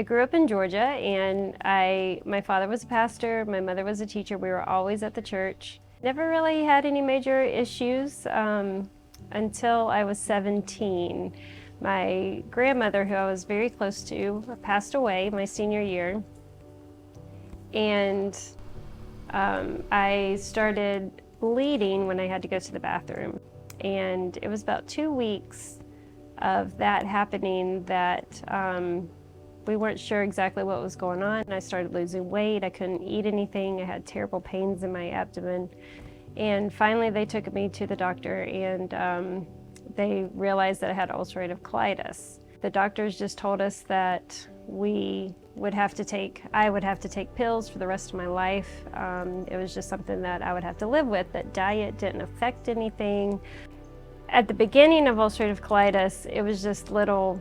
I grew up in Georgia, and my father was a pastor, my mother was a teacher. We were always at the church. Never really had any major issues until I was 17. My grandmother, who I was very close to, passed away my senior year, and I started bleeding when I had to go to the bathroom. And it was about 2 weeks of that happening that we weren't sure exactly what was going on. I started losing weight. I couldn't eat anything. I had terrible pains in my abdomen. And finally they took me to the doctor, and they realized that I had ulcerative colitis. The doctors just told us that I would have to take pills for the rest of my life. It was just something that I would have to live with, that diet didn't affect anything. At the beginning of ulcerative colitis, it was just little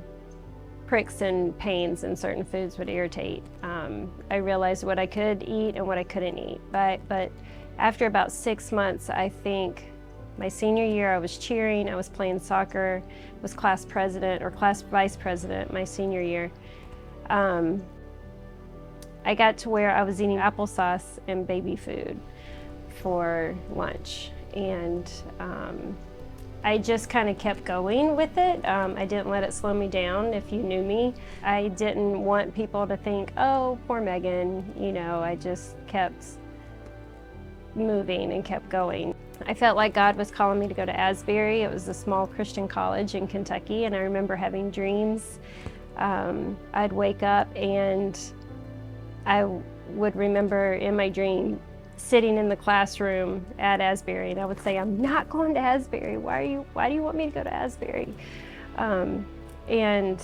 pricks and pains, and certain foods would irritate. I realized what I could eat and what I couldn't eat. But after about 6 months, I think my senior year, I was cheering, I was playing soccer, was class president or class vice president my senior year. I got to where I was eating applesauce and baby food for lunch, and I just kind of kept going with it. I didn't let it slow me down. If you knew me, I didn't want people to think, oh, poor Megan, I just kept moving and kept going. I felt like God was calling me to go to Asbury. It was a small Christian college in Kentucky, and I remember having dreams. I'd wake up and I would remember in my dream sitting in the classroom at Asbury, and I would say, I'm not going to Asbury. Why do you want me to go to Asbury? And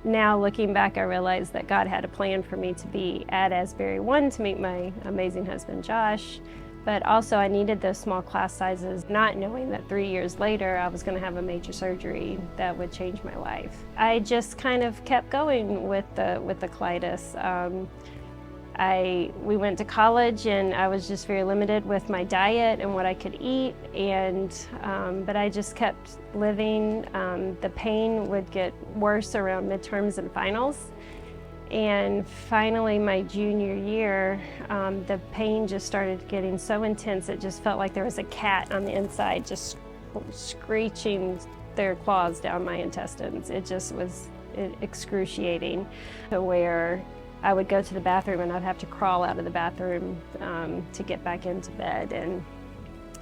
now looking back, I realized that God had a plan for me to be at Asbury. One, to meet my amazing husband, Josh, but also I needed those small class sizes, not knowing that 3 years later I was going to have a major surgery that would change my life. I just kind of kept going with the colitis. We went to college, and I was just very limited with my diet and what I could eat, but I just kept living. The pain would get worse around midterms and finals, and finally my junior year, the pain just started getting so intense it just felt like there was a cat on the inside just screeching their claws down my intestines. It just was excruciating, to where I would go to the bathroom and I'd have to crawl out of the bathroom to get back into bed. And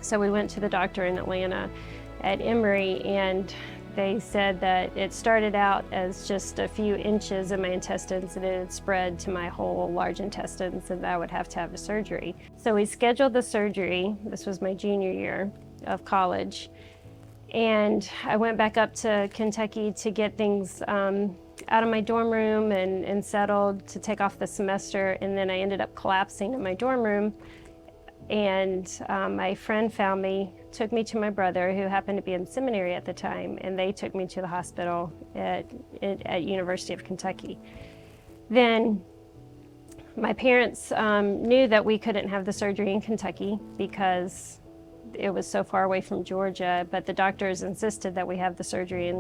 so we went to the doctor in Atlanta at Emory, and they said that it started out as just a few inches in my intestines, and it had spread to my whole large intestines, and I would have to have a surgery. So we scheduled the surgery. This was my junior year of college. And I went back up to Kentucky to get things out of my dorm room and settled, to take off the semester, and then I ended up collapsing in my dorm room. And my friend found me, took me to my brother, who happened to be in seminary at the time, and they took me to the hospital at University of Kentucky. Then my parents knew that we couldn't have the surgery in Kentucky because it was so far away from Georgia, but the doctors insisted that we have the surgery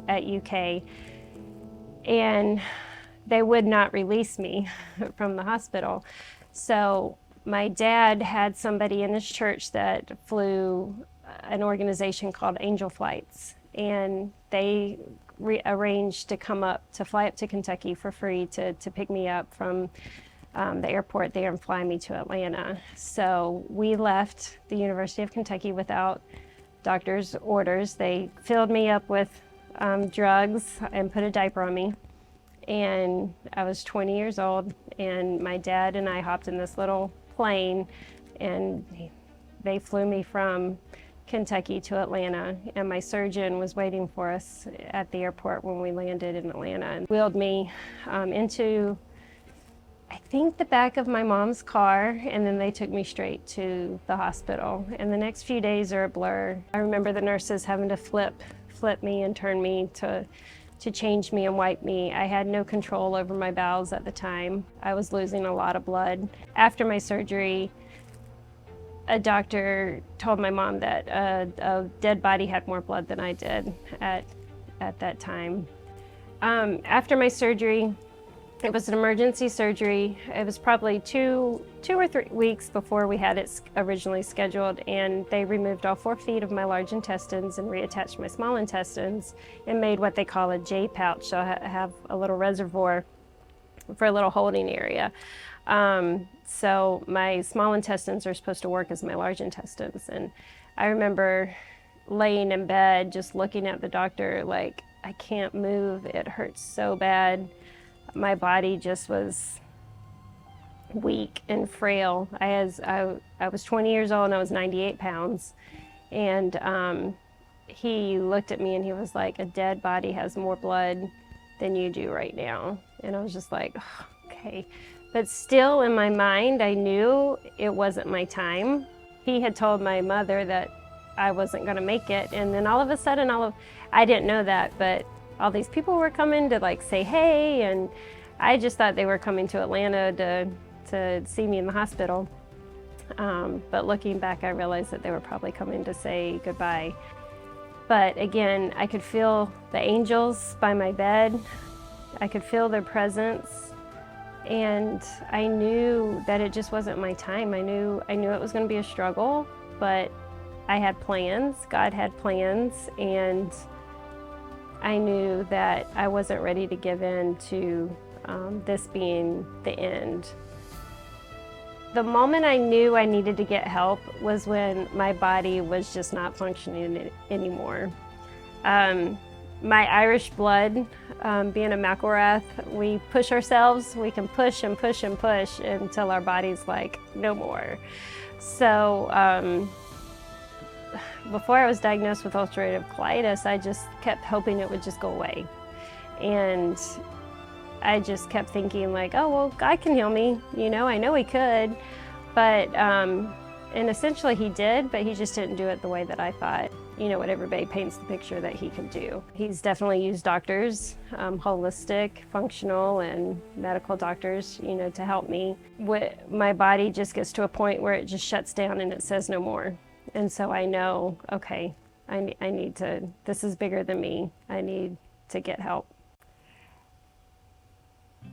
at UK, and they would not release me from the hospital. So my dad had somebody in his church that flew an organization called Angel Flights, and they arranged to fly up to Kentucky for free to pick me up from the airport there and fly me to Atlanta. So we left the University of Kentucky without doctor's orders. They filled me up with drugs and put a diaper on me. And I was 20 years old, and my dad and I hopped in this little plane, and they flew me from Kentucky to Atlanta, and my surgeon was waiting for us at the airport when we landed in Atlanta, and wheeled me into, I think, the back of my mom's car, and then they took me straight to the hospital. And the next few days are a blur. I remember the nurses having to flip me and turn me to change me and wipe me. I had no control over my bowels at the time. I was losing a lot of blood. After my surgery, a doctor told my mom that a dead body had more blood than I did at that time. After my surgery, it was an emergency surgery. It was probably two or 3 weeks before we had it originally scheduled, and they removed all 4 feet of my large intestines and reattached my small intestines and made what they call a J pouch. So I have a little reservoir for a little holding area. So my small intestines are supposed to work as my large intestines. And I remember laying in bed just looking at the doctor like, I can't move, it hurts so bad. My body just was weak and frail. I was 20 years old and I was 98 pounds. And he looked at me and he was like, a dead body has more blood than you do right now. And I was just like, oh, okay. But still in my mind, I knew it wasn't my time. He had told my mother that I wasn't gonna make it. And then all of a sudden, I didn't know that, but all these people were coming to like say hey, and I just thought they were coming to Atlanta to see me in the hospital. But looking back, I realized that they were probably coming to say goodbye. But again, I could feel the angels by my bed. I could feel their presence. And I knew that it just wasn't my time. I knew it was going to be a struggle, but I had plans. God had plans, and I knew that I wasn't ready to give in to this being the end. The moment I knew I needed to get help was when my body was just not functioning anymore. My Irish blood, being a McElrath, we push ourselves. We can push and push and push until our body's like, no more. So before I was diagnosed with ulcerative colitis, I just kept hoping it would just go away. And I just kept thinking like, oh, well, God can heal me. You know, I know he could. But, and essentially he did, but he just didn't do it the way that I thought, you know, what everybody paints the picture that he could do. He's definitely used doctors, holistic, functional, and medical doctors, you know, to help me. My body just gets to a point where it just shuts down and it says no more. And so I know, okay, I need to, this is bigger than me. I need to get help.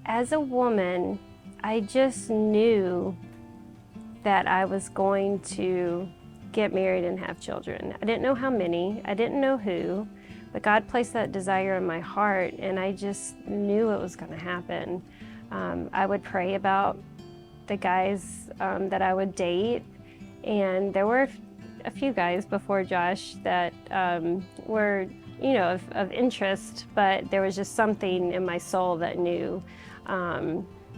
As a woman, I just knew that I was going to get married and have children. I didn't know how many, I didn't know who, but God placed that desire in my heart, and I just knew it was going to happen. I would pray about the guys that I would date, and there were a few guys before Josh that were, you know, of interest, but there was just something in my soul that knew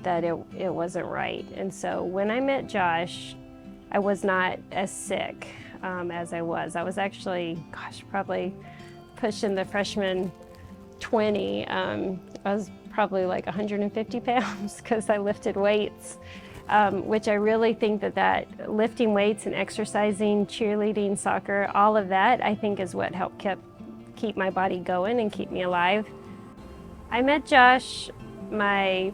that it wasn't right. And so when I met Josh, I was not as sick as I was. I was actually, gosh, probably pushing the freshman 20. I was probably like 150 pounds because I lifted weights, which I really think that lifting weights and exercising, cheerleading, soccer, all of that, I think is what helped keep my body going and keep me alive. I met Josh my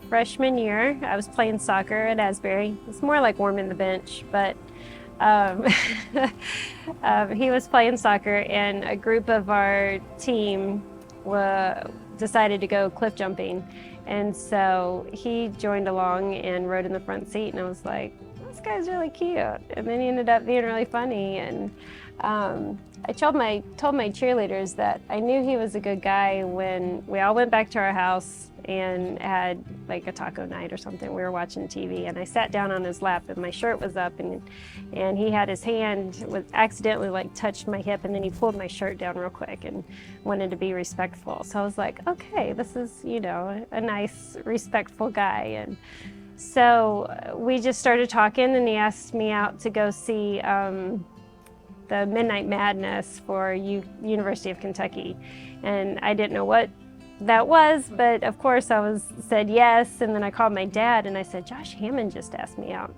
freshman year. I was playing soccer at Asbury. It's more like warming the bench, but he was playing soccer, and a group of our team decided to go cliff jumping. And so he joined along and rode in the front seat, and I was like, this guy's really cute. And then he ended up being really funny. And I told my cheerleaders that I knew he was a good guy when we all went back to our house and had like a taco night or something. We were watching TV, and I sat down on his lap, and my shirt was up, and he had his hand accidentally like touched my hip, and then he pulled my shirt down real quick and wanted to be respectful. So I was like, okay, this is, you know, a nice, respectful guy. And so we just started talking, and he asked me out to go see the Midnight Madness for University of Kentucky. And I didn't know what that was, but of course I said yes. And then I called my dad and I said, Josh Hamann just asked me out.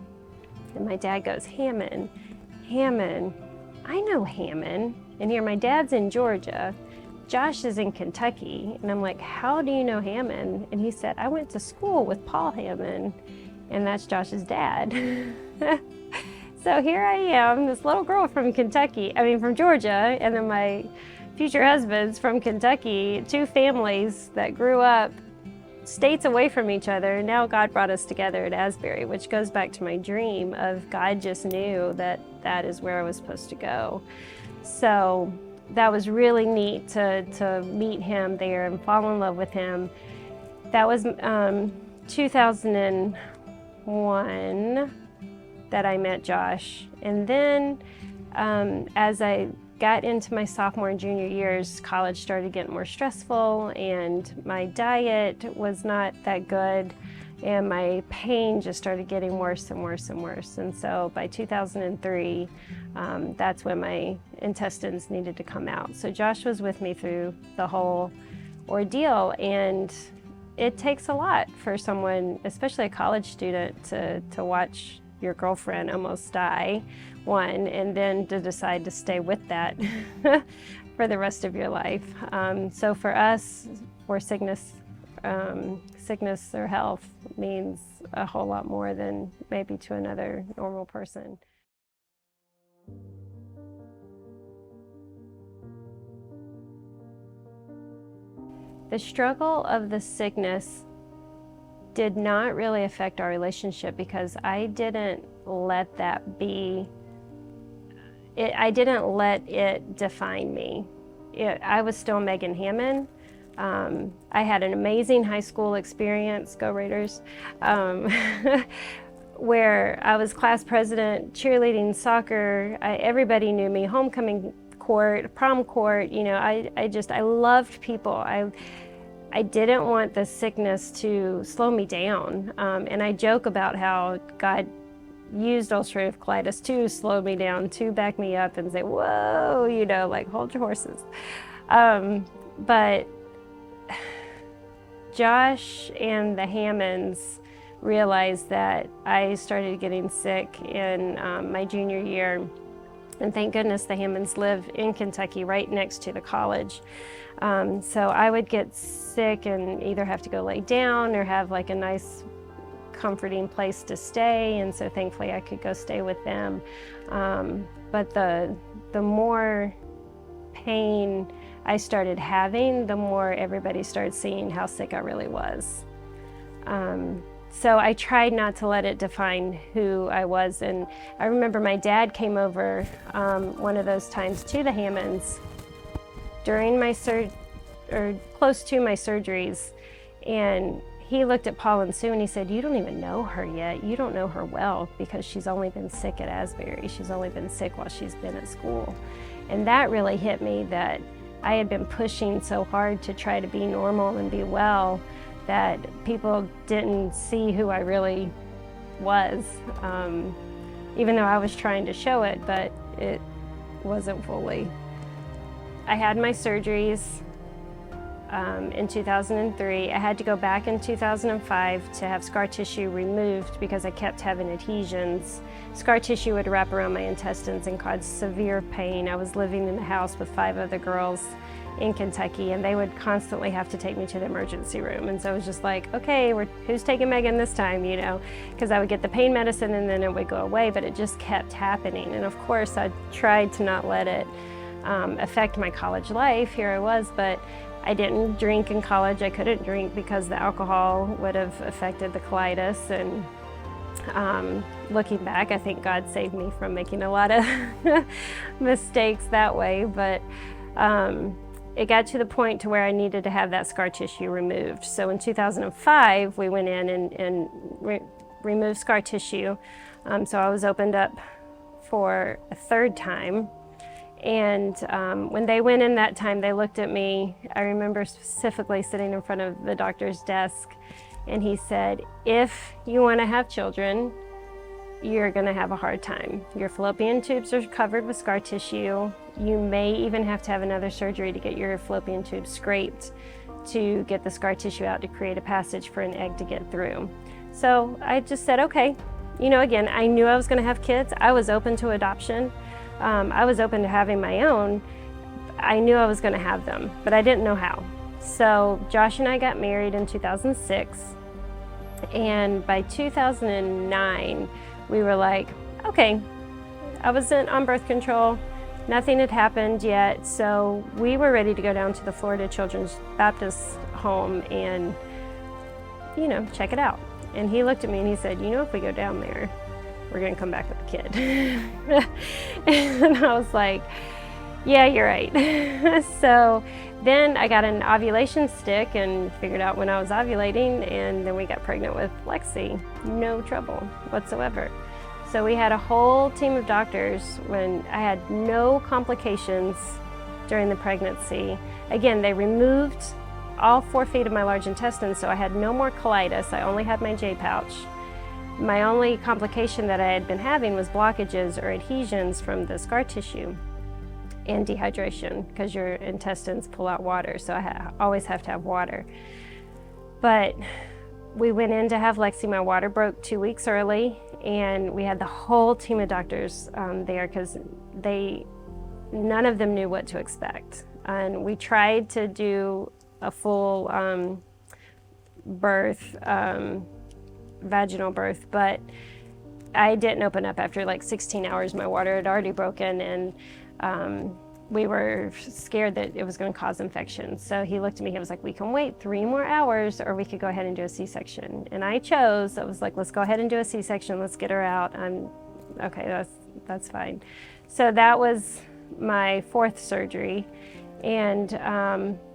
And my dad goes, Hamann, I know Hamann. And here my dad's in Georgia, Josh is in Kentucky. And I'm like, how do you know Hamann? And he said, I went to school with Paul Hamann, and that's Josh's dad. So here I am, this little girl from Georgia, and then my future husbands from Kentucky, two families that grew up states away from each other. And now God brought us together at Asbury, which goes back to my dream of God just knew that that is where I was supposed to go. So that was really neat to meet him there and fall in love with him. That was 2001 that I met Josh. And then as I got into my sophomore and junior years, college started getting more stressful and my diet was not that good and my pain just started getting worse and worse and worse. And so by 2003, that's when my intestines needed to come out. So Josh was with me through the whole ordeal, and it takes a lot for someone, especially a college student, to watch your girlfriend almost die, one, and then to decide to stay with that for the rest of your life. So for us, for sickness or health means a whole lot more than maybe to another normal person. The struggle of the sickness did not really affect our relationship because I didn't let that be, I didn't let it define me. I was still Megan Hamann. I had an amazing high school experience, go Raiders, where I was class president, cheerleading, soccer, everybody knew me, homecoming court, prom court, you know, I loved people. I didn't want the sickness to slow me down. And I joke about how God used ulcerative colitis to slow me down, to back me up and say, whoa, you know, like hold your horses. But Josh and the Hammonds realized that I started getting sick in my junior year. And thank goodness the Hammonds live in Kentucky, right next to the college. So I would get sick and either have to go lay down or have like a nice comforting place to stay. And so thankfully I could go stay with them. But the more pain I started having, the more everybody started seeing how sick I really was. So I tried not to let it define who I was. And I remember my dad came over one of those times to the Hammonds during my close to my surgeries. And he looked at Paul and Sue and he said, you don't even know her yet. You don't know her well because she's only been sick at Asbury. She's only been sick while she's been at school. And that really hit me, that I had been pushing so hard to try to be normal and be well that people didn't see who I really was, even though I was trying to show it, but it wasn't fully. I had my surgeries in 2003. I had to go back in 2005 to have scar tissue removed because I kept having adhesions. Scar tissue would wrap around my intestines and cause severe pain. I was living in the house with 5 other girls in Kentucky, and they would constantly have to take me to the emergency room. And so it was just like, okay, who's taking Megan this time, you know? Because I would get the pain medicine and then it would go away, but it just kept happening. And of course, I tried to not let it affect my college life. Here I was, but I didn't drink in college. I couldn't drink because the alcohol would have affected the colitis. And looking back, I think God saved me from making a lot of mistakes that way. But it got to the point to where I needed to have that scar tissue removed. So in 2005, we went in and removed scar tissue. So I was opened up for a 3rd time. And when they went in that time, they looked at me. I remember specifically sitting in front of the doctor's desk, and he said, if you want to have children, you're going to have a hard time. Your fallopian tubes are covered with scar tissue. You may even have to have another surgery to get your fallopian tubes scraped to get the scar tissue out to create a passage for an egg to get through. So I just said, okay. You know, again, I knew I was going to have kids. I was open to adoption. I was open to having my own. I knew I was going to have them, but I didn't know how. So Josh and I got married in 2006. And by 2009, we were like, okay, I was on birth control. Nothing had happened yet, so we were ready to go down to the Florida Children's Baptist home and, you know, check it out. And he looked at me and he said, you know, if we go down there, we're gonna come back with a kid. And I was like, yeah, you're right. So then I got an ovulation stick and figured out when I was ovulating, and then we got pregnant with Lexi. No trouble whatsoever. So we had a whole team of doctors when I had no complications during the pregnancy. Again, they removed all 4 feet of my large intestine, so I had no more colitis. I only had my J pouch. My only complication that I had been having was blockages or adhesions from the scar tissue and dehydration, because your intestines pull out water, so I always have to have water. But we went in to have Lexi. My water broke 2 weeks early, and we had the whole team of doctors there because none of them knew what to expect. And we tried to do a full birth, vaginal birth, but I didn't open up after like 16 hours. My water had already broken, and we were scared that it was going to cause infection. So he looked at me, he was like, we can wait 3 more hours or we could go ahead and do a C-section. And I chose, I was like, let's go ahead and do a C-section, let's get her out. Okay, that's fine. So that was my 4th surgery, and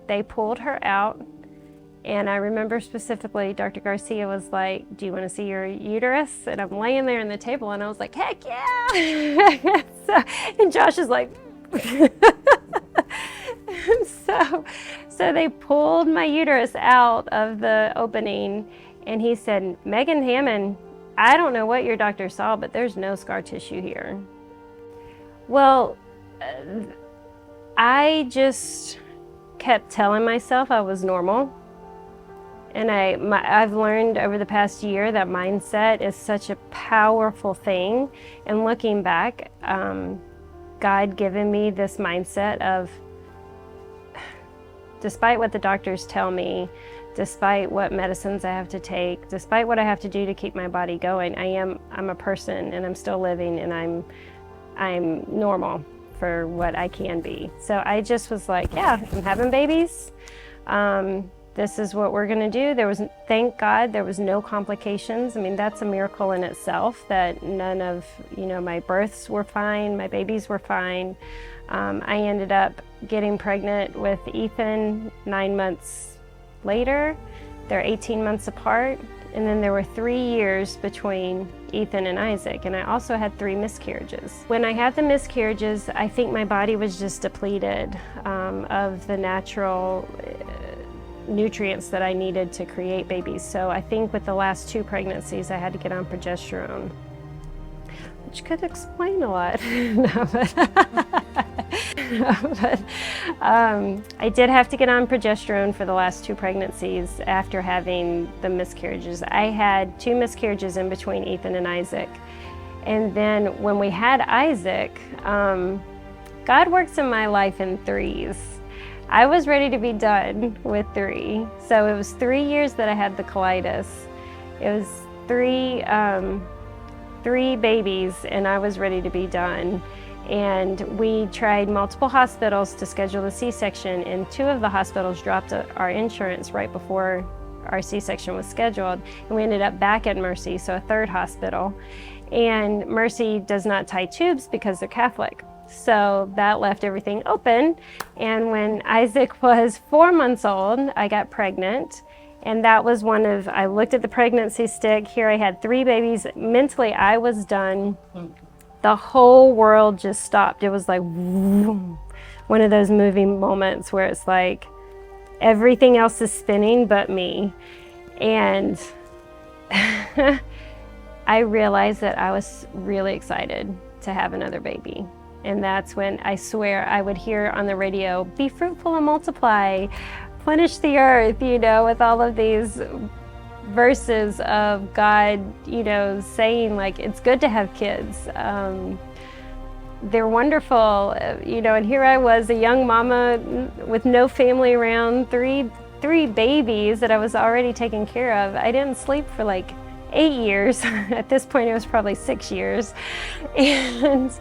they pulled her out. And I remember specifically, Dr. Garcia was like, do you want to see your uterus? And I'm laying there on the table and I was like, heck yeah! And Josh is like, so they pulled my uterus out of the opening, and he said, Megan Hamann, I don't know what your doctor saw, but there's no scar tissue here. Well, I just kept telling myself I was normal. And I've learned over the past year that mindset is such a powerful thing. And looking back, God given me this mindset of, despite what the doctors tell me, despite what medicines I have to take, despite what I have to do to keep my body going, I'm a person, and I'm still living, and I'm normal for what I can be. So I just was like, yeah, I'm having babies. This is what we're gonna do. Thank God, there was no complications. I mean, that's a miracle in itself, that none of, my births were fine, my babies were fine. I ended up getting pregnant with Ethan 9 months later. They're 18 months apart. And then there were 3 years between Ethan and Isaac. And I also had 3 miscarriages. When I had the miscarriages, I think my body was just depleted of the natural nutrients that I needed to create babies. So I think with the last 2 pregnancies, I had to get on progesterone, which could explain a lot. But I did have to get on progesterone for the last 2 pregnancies after having the miscarriages. I had 2 miscarriages in between Ethan and Isaac. And then when we had Isaac, God works in my life in 3s. I was ready to be done with 3. So it was 3 years that I had the colitis. It was 3 babies, and I was ready to be done. And we tried multiple hospitals to schedule the C-section, and 2 of the hospitals dropped our insurance right before our C-section was scheduled. And we ended up back at Mercy, so a 3rd hospital. And Mercy does not tie tubes because they're Catholic. So that left everything open. And when Isaac was 4 months old, I got pregnant. And that was I looked at the pregnancy stick. Here I had 3 babies. Mentally, I was done. The whole world just stopped. It was like one of those movie moments where it's like everything else is spinning but me. And I realized that I was really excited to have another baby. And that's when I swear I would hear on the radio, be fruitful and multiply, replenish the earth, with all of these verses of God, saying like, it's good to have kids. They're wonderful, and here I was, a young mama with no family around, three babies that I was already taking care of. I didn't sleep for like 8 years. At this point, it was probably 6 years. And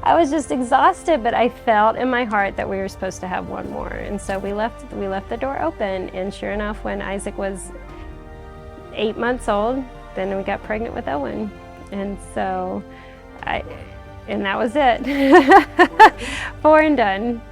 I was just exhausted, but I felt in my heart that we were supposed to have one more. And so we left the door open, and sure enough, when Isaac was 8 months old, then we got pregnant with Owen. And so and that was it. 4 and done.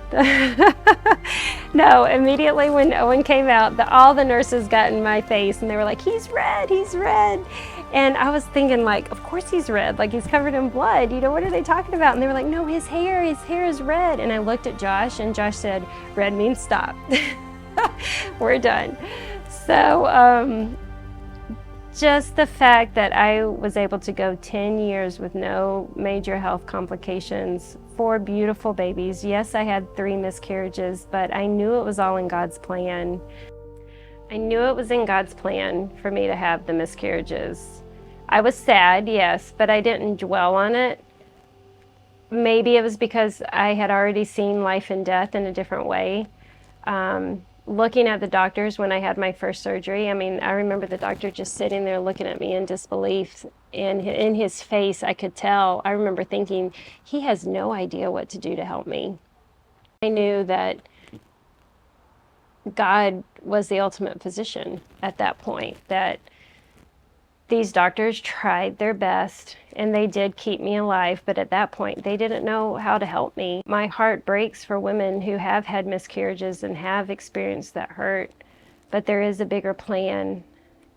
No, immediately when Owen came out, all the nurses got in my face and they were like, he's red, he's red. And I was thinking, like, of course he's red, like he's covered in blood, what are they talking about? And they were like, no, his hair is red. And I looked at Josh, and Josh said, red means stop. We're done. So just the fact that I was able to go 10 years with no major health complications, 4 beautiful babies. Yes, I had 3 miscarriages, but I knew it was all in God's plan. I knew it was in God's plan for me to have the miscarriages. I was sad, yes, but I didn't dwell on it. Maybe it was because I had already seen life and death in a different way. Looking at the doctors when I had my first surgery, I remember the doctor just sitting there looking at me in disbelief, and in his face I could tell. I remember thinking, he has no idea what to do to help me. I knew that God was the ultimate physician at that point, that these doctors tried their best and they did keep me alive, but at that point they didn't know how to help me. My heart breaks for women who have had miscarriages and have experienced that hurt, but there is a bigger plan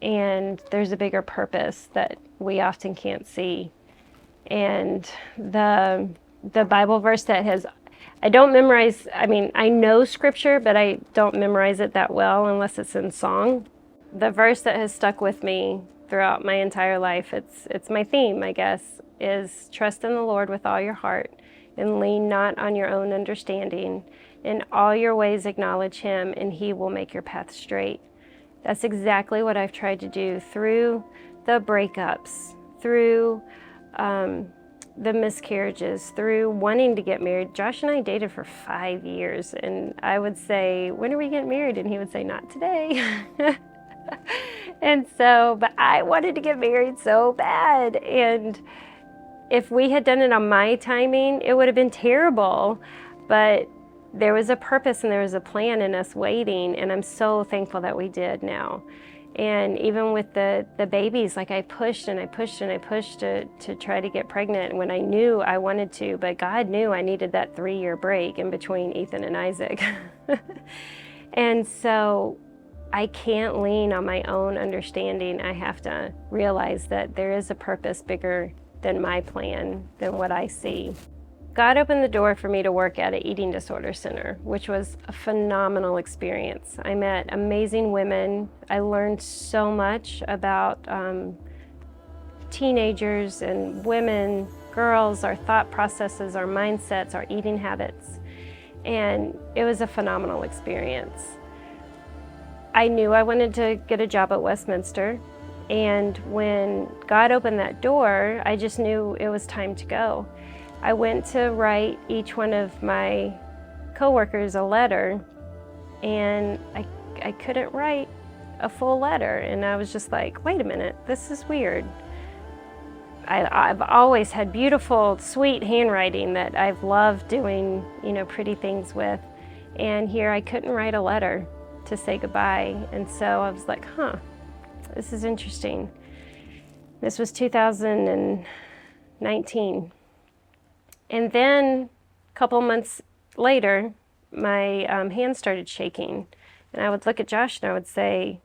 and there's a bigger purpose that we often can't see. And the Bible verse that I don't memorize, I know scripture, but I don't memorize it that well unless it's in song. The verse that has stuck with me throughout my entire life, it's my theme, I guess, is trust in the Lord with all your heart and lean not on your own understanding. In all your ways acknowledge him and he will make your path straight. That's exactly what I've tried to do through the breakups, through the miscarriages, through wanting to get married. Josh and I dated for 5 years, and I would say, when are we getting married? And he would say, not today. And so, but I wanted to get married so bad. And if we had done it on my timing, it would have been terrible. But there was a purpose and there was a plan in us waiting. And I'm so thankful that we did now. And even with the babies, like I pushed and I pushed and I pushed to try to get pregnant when I knew I wanted to, but God knew I needed that 3-year break in between Ethan and Isaac. And so I can't lean on my own understanding. I have to realize that there is a purpose bigger than my plan, than what I see. God opened the door for me to work at an eating disorder center, which was a phenomenal experience. I met amazing women. I learned so much about teenagers and women, girls, our thought processes, our mindsets, our eating habits. And it was a phenomenal experience. I knew I wanted to get a job at Westminster, and when God opened that door, I just knew it was time to go. I went to write each one of my coworkers a letter, and I couldn't write a full letter, and I was just like, wait a minute, this is weird. I've always had beautiful, sweet handwriting that I've loved doing, pretty things with, and here I couldn't write a letter to say goodbye. And so I was like, this is interesting. This was 2019. And then a couple months later, my hand started shaking. And I would look at Josh and I would say,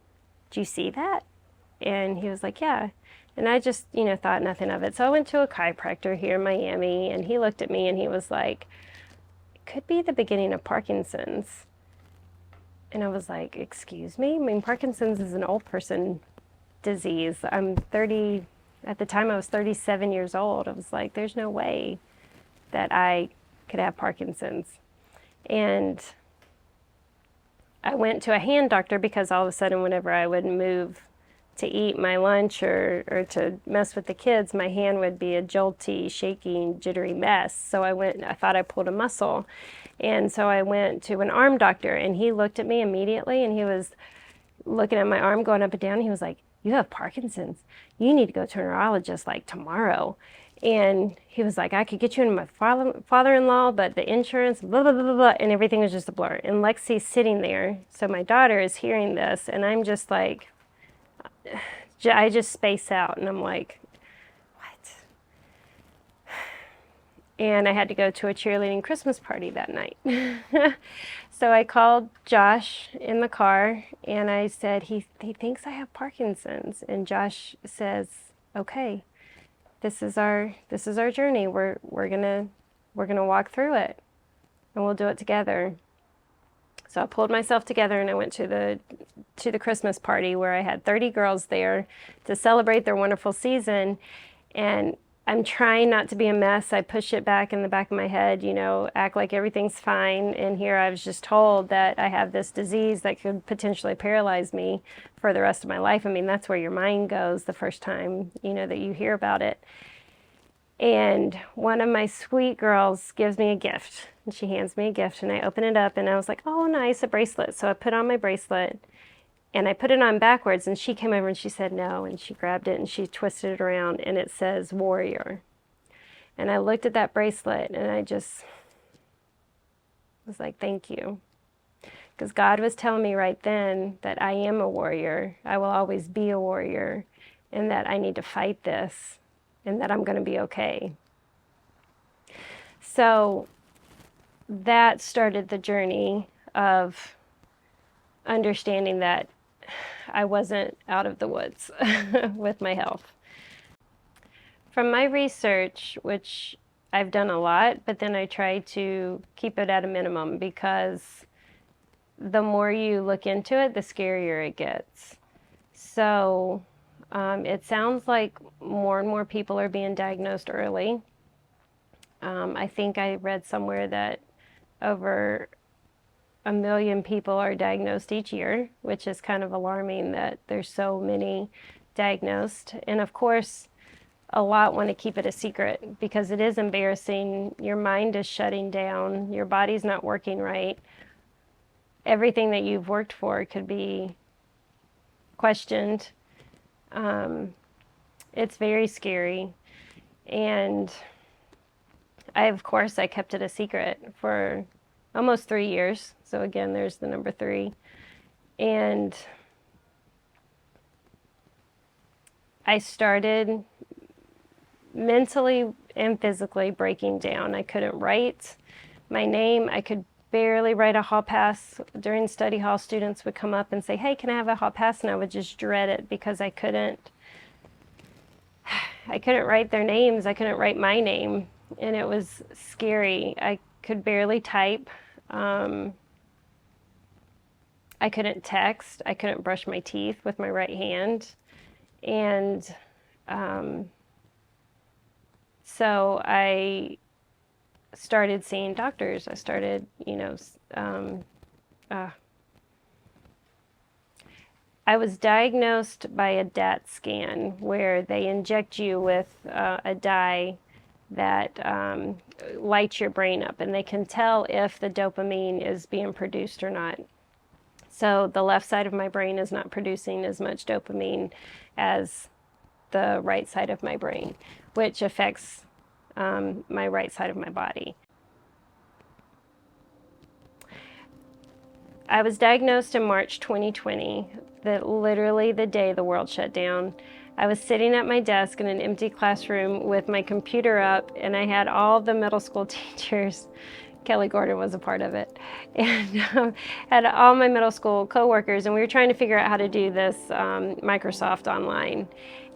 do you see that? And he was like, yeah. And I just, thought nothing of it. So I went to a chiropractor here in Miami, and he looked at me and he was like, it could be the beginning of Parkinson's. And I was like, excuse me? Parkinson's is an old person disease. I'm 30, at the time I was 37 years old. I was like, there's no way that I could have Parkinson's. And I went to a hand doctor because all of a sudden whenever I would move to eat my lunch or to mess with the kids, my hand would be a jolty, shaking, jittery mess. So I thought I pulled a muscle. And so I went to an arm doctor, and he looked at me immediately, and he was looking at my arm going up and down. He was like, you have Parkinson's. You need to go to a neurologist like tomorrow. And he was like, I could get you into my father-in-law, but the insurance, blah, blah, blah, blah, blah, and everything was just a blur. And Lexi's sitting there, so my daughter is hearing this, and I'm just like, I just space out, and I'm like, what? And I had to go to a cheerleading Christmas party that night. So I called Josh in the car, and I said, he thinks I have Parkinson's. And Josh says, okay, this is our journey. We're gonna walk through it, and we'll do it together. So I pulled myself together, and I went to the Christmas party where I had 30 girls there to celebrate their wonderful season. And I'm trying not to be a mess. I push it back in the back of my head, act like everything's fine. And here I was just told that I have this disease that could potentially paralyze me for the rest of my life. I mean, that's where your mind goes the first time, that you hear about it. And one of my sweet girls gives me a gift, and she hands me a gift, and I open it up, and I was like, oh, nice, a bracelet. So I put on my bracelet, and I put it on backwards, and she came over and she said no, and she grabbed it and she twisted it around, and it says warrior. And I looked at that bracelet, and I just was like, thank you. Because God was telling me right then that I am a warrior. I will always be a warrior, and that I need to fight this, and that I'm going to be okay. So that started the journey of understanding that I wasn't out of the woods with my health. From my research, which I've done a lot, but then I try to keep it at a minimum, because the more you look into it, the scarier it gets. So it sounds like more and more people are being diagnosed early. I think I read somewhere that over 1 million people are diagnosed each year, which is kind of alarming that there's so many diagnosed. And of course, a lot want to keep it a secret because it is embarrassing. Your mind is shutting down. Your body's not working right. Everything that you've worked for could be questioned. It's very scary. And I kept it a secret for almost 3 years. So again, there's the number 3. And I started mentally and physically breaking down. I couldn't write my name. I could barely write a hall pass. During study hall, students would come up and say, hey, can I have a hall pass? And I would just dread it because I couldn't write their names. I couldn't write my name. And it was scary. I could barely type. I couldn't text. I couldn't brush my teeth with my right hand. And so I started seeing doctors. I started, I was diagnosed by a DAT scan where they inject you with a dye that lights your brain up, and they can tell if the dopamine is being produced or not. So the left side of my brain is not producing as much dopamine as the right side of my brain, which affects my right side of my body. I was diagnosed in March 2020, literally the day the world shut down. I was sitting at my desk in an empty classroom with my computer up, and I had all the middle school teachers, Kelly Gordon was a part of it, and had all my middle school coworkers, and we were trying to figure out how to do this Microsoft online.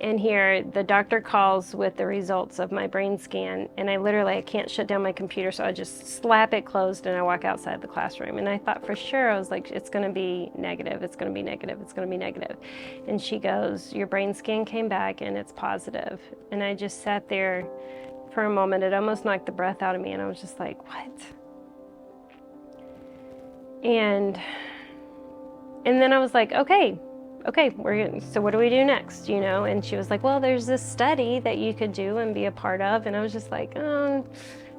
And here the doctor calls with the results of my brain scan, and I can't shut down my computer, so I just slap it closed and I walk outside the classroom. And I thought for sure, I was like, it's going to be negative, it's going to be negative, it's going to be negative. And she goes, your brain scan came back and it's positive. And I just sat there for a moment. It almost knocked the breath out of me, and I was just like, what? And then I was like, okay, so what do we do next, And she was like, well, there's this study that you could do and be a part of. And I was just like, oh,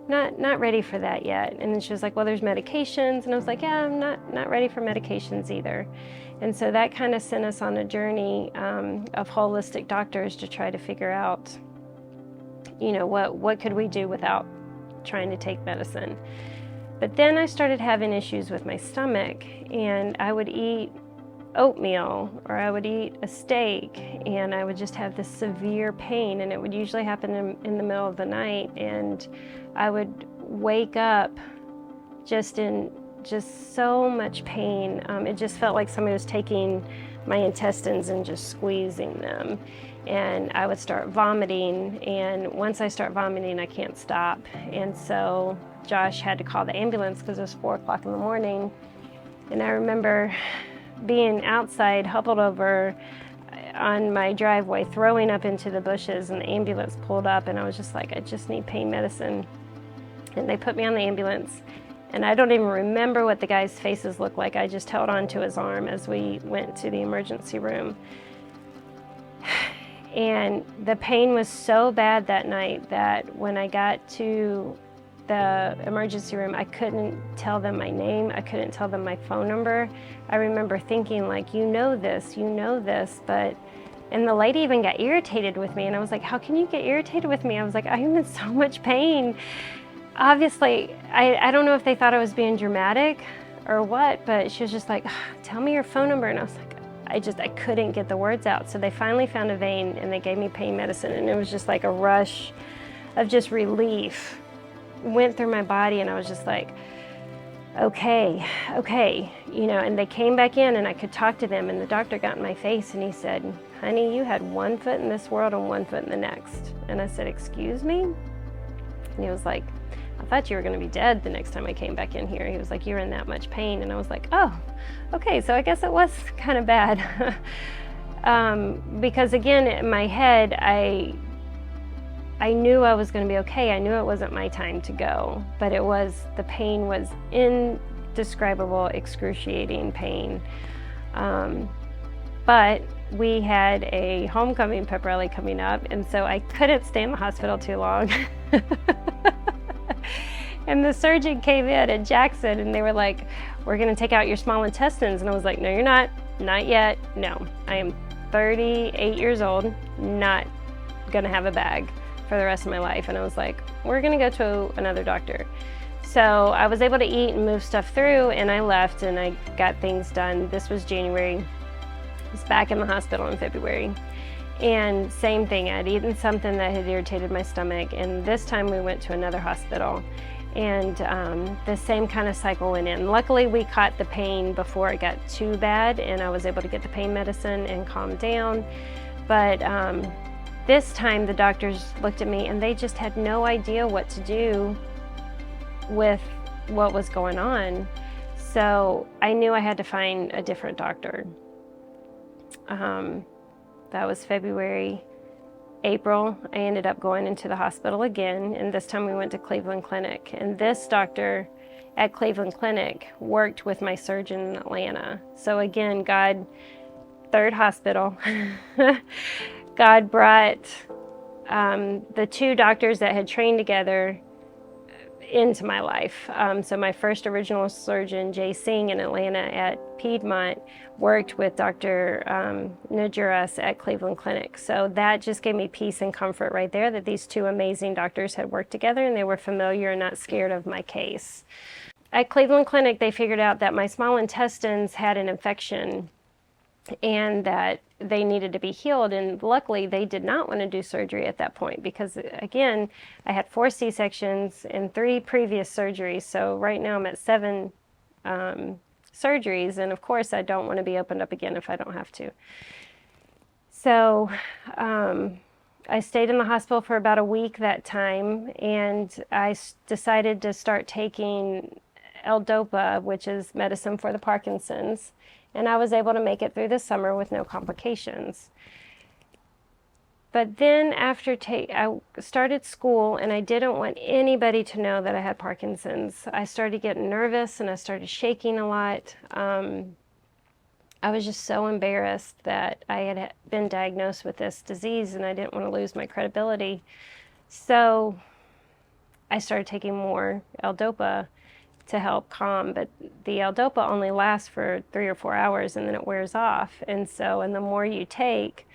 not ready for that yet. And then she was like, well, there's medications. And I was like, yeah, I'm not ready for medications either. And so that kind of sent us on a journey of holistic doctors to try to figure out, you know, what could we do without trying to take medicine? But then I started having issues with my stomach, and I would eat oatmeal or I would eat a steak, and I would just have this severe pain, and it would usually happen in the middle of the night, and I would wake up just in so much pain. It just felt like somebody was taking my intestines and just squeezing them, and I would start vomiting, and once I start vomiting I can't stop. And so Josh had to call the ambulance because it was 4 o'clock in the morning, and I remember being outside huddled over on my driveway throwing up into the bushes, and the ambulance pulled up, and I was just like, I just need pain medicine. And they put me on the ambulance, and I don't even remember what the guy's faces looked like. I just held on to his arm as we went to the emergency room. And the pain was so bad that night that when I got to the emergency room, I couldn't tell them my name. I couldn't tell them my phone number. I remember thinking, like, you know this, but, and the lady even got irritated with me, and I was like, how can you get irritated with me? I was like, I'm in so much pain. Obviously, I don't know if they thought I was being dramatic or what, but she was just like, tell me your phone number. And I was like, I couldn't get the words out. So they finally found a vein, and they gave me pain medicine, and it was just like a rush of just relief went through my body, and I was just like, okay, you know. And they came back in, and I could talk to them, and the doctor got in my face, and he said, honey, you had one foot in this world and one foot in the next. And I said, excuse me? And he was like, I thought you were going to be dead the next time I came back in here. He was like, you're in that much pain. And I was like, oh, okay, so I guess it was kind of bad. Because again, in my head, I knew I was going to be okay. I knew it wasn't my time to go, but the pain was indescribable, excruciating pain. But we had a homecoming pep rally coming up, and so I couldn't stay in the hospital too long. And the surgeon came in at Jackson, and they were like, we're going to take out your small intestines. And I was like, no, you're not yet. No, I am 38 years old, not going to have a bag for the rest of my life. And I was like, we're going to go to another doctor. So I was able to eat and move stuff through, and I left, and I got things done. This was January. I was back in the hospital in February. And same thing, I'd eaten something that had irritated my stomach, and this time we went to another hospital, and the same kind of cycle went in. Luckily, we caught the pain before it got too bad, and I was able to get the pain medicine and calm down. But this time the doctors looked at me, and they just had no idea what to do with what was going on. So I knew I had to find a different doctor. That was February. April, I ended up going into the hospital again, and this time we went to Cleveland Clinic. And this doctor at Cleveland Clinic worked with my surgeon in Atlanta. So again, God, third hospital, God brought the two doctors that had trained together into my life. So my first original surgeon, Jay Singh in Atlanta at Piedmont, worked with Dr. Najuras at Cleveland Clinic. So that just gave me peace and comfort right there, that these two amazing doctors had worked together, and they were familiar and not scared of my case. At Cleveland Clinic, they figured out that my small intestines had an infection and that they needed to be healed. And luckily, they did not want to do surgery at that point because, again, I had 4 C-sections and 3 previous surgeries. So right now I'm at 7 surgeries. And of course, I don't want to be opened up again if I don't have to. So I stayed in the hospital for about a week that time, and I decided to start taking L-Dopa, which is medicine for the Parkinson's. And I was able to make it through the summer with no complications. But then after I started school, and I didn't want anybody to know that I had Parkinson's. I started getting nervous, and I started shaking a lot. I was just so embarrassed that I had been diagnosed with this disease, and I didn't want to lose my credibility. So I started taking more L-Dopa to help calm, but the L-Dopa only lasts for 3 or 4 hours, and then it wears off. And the more you take,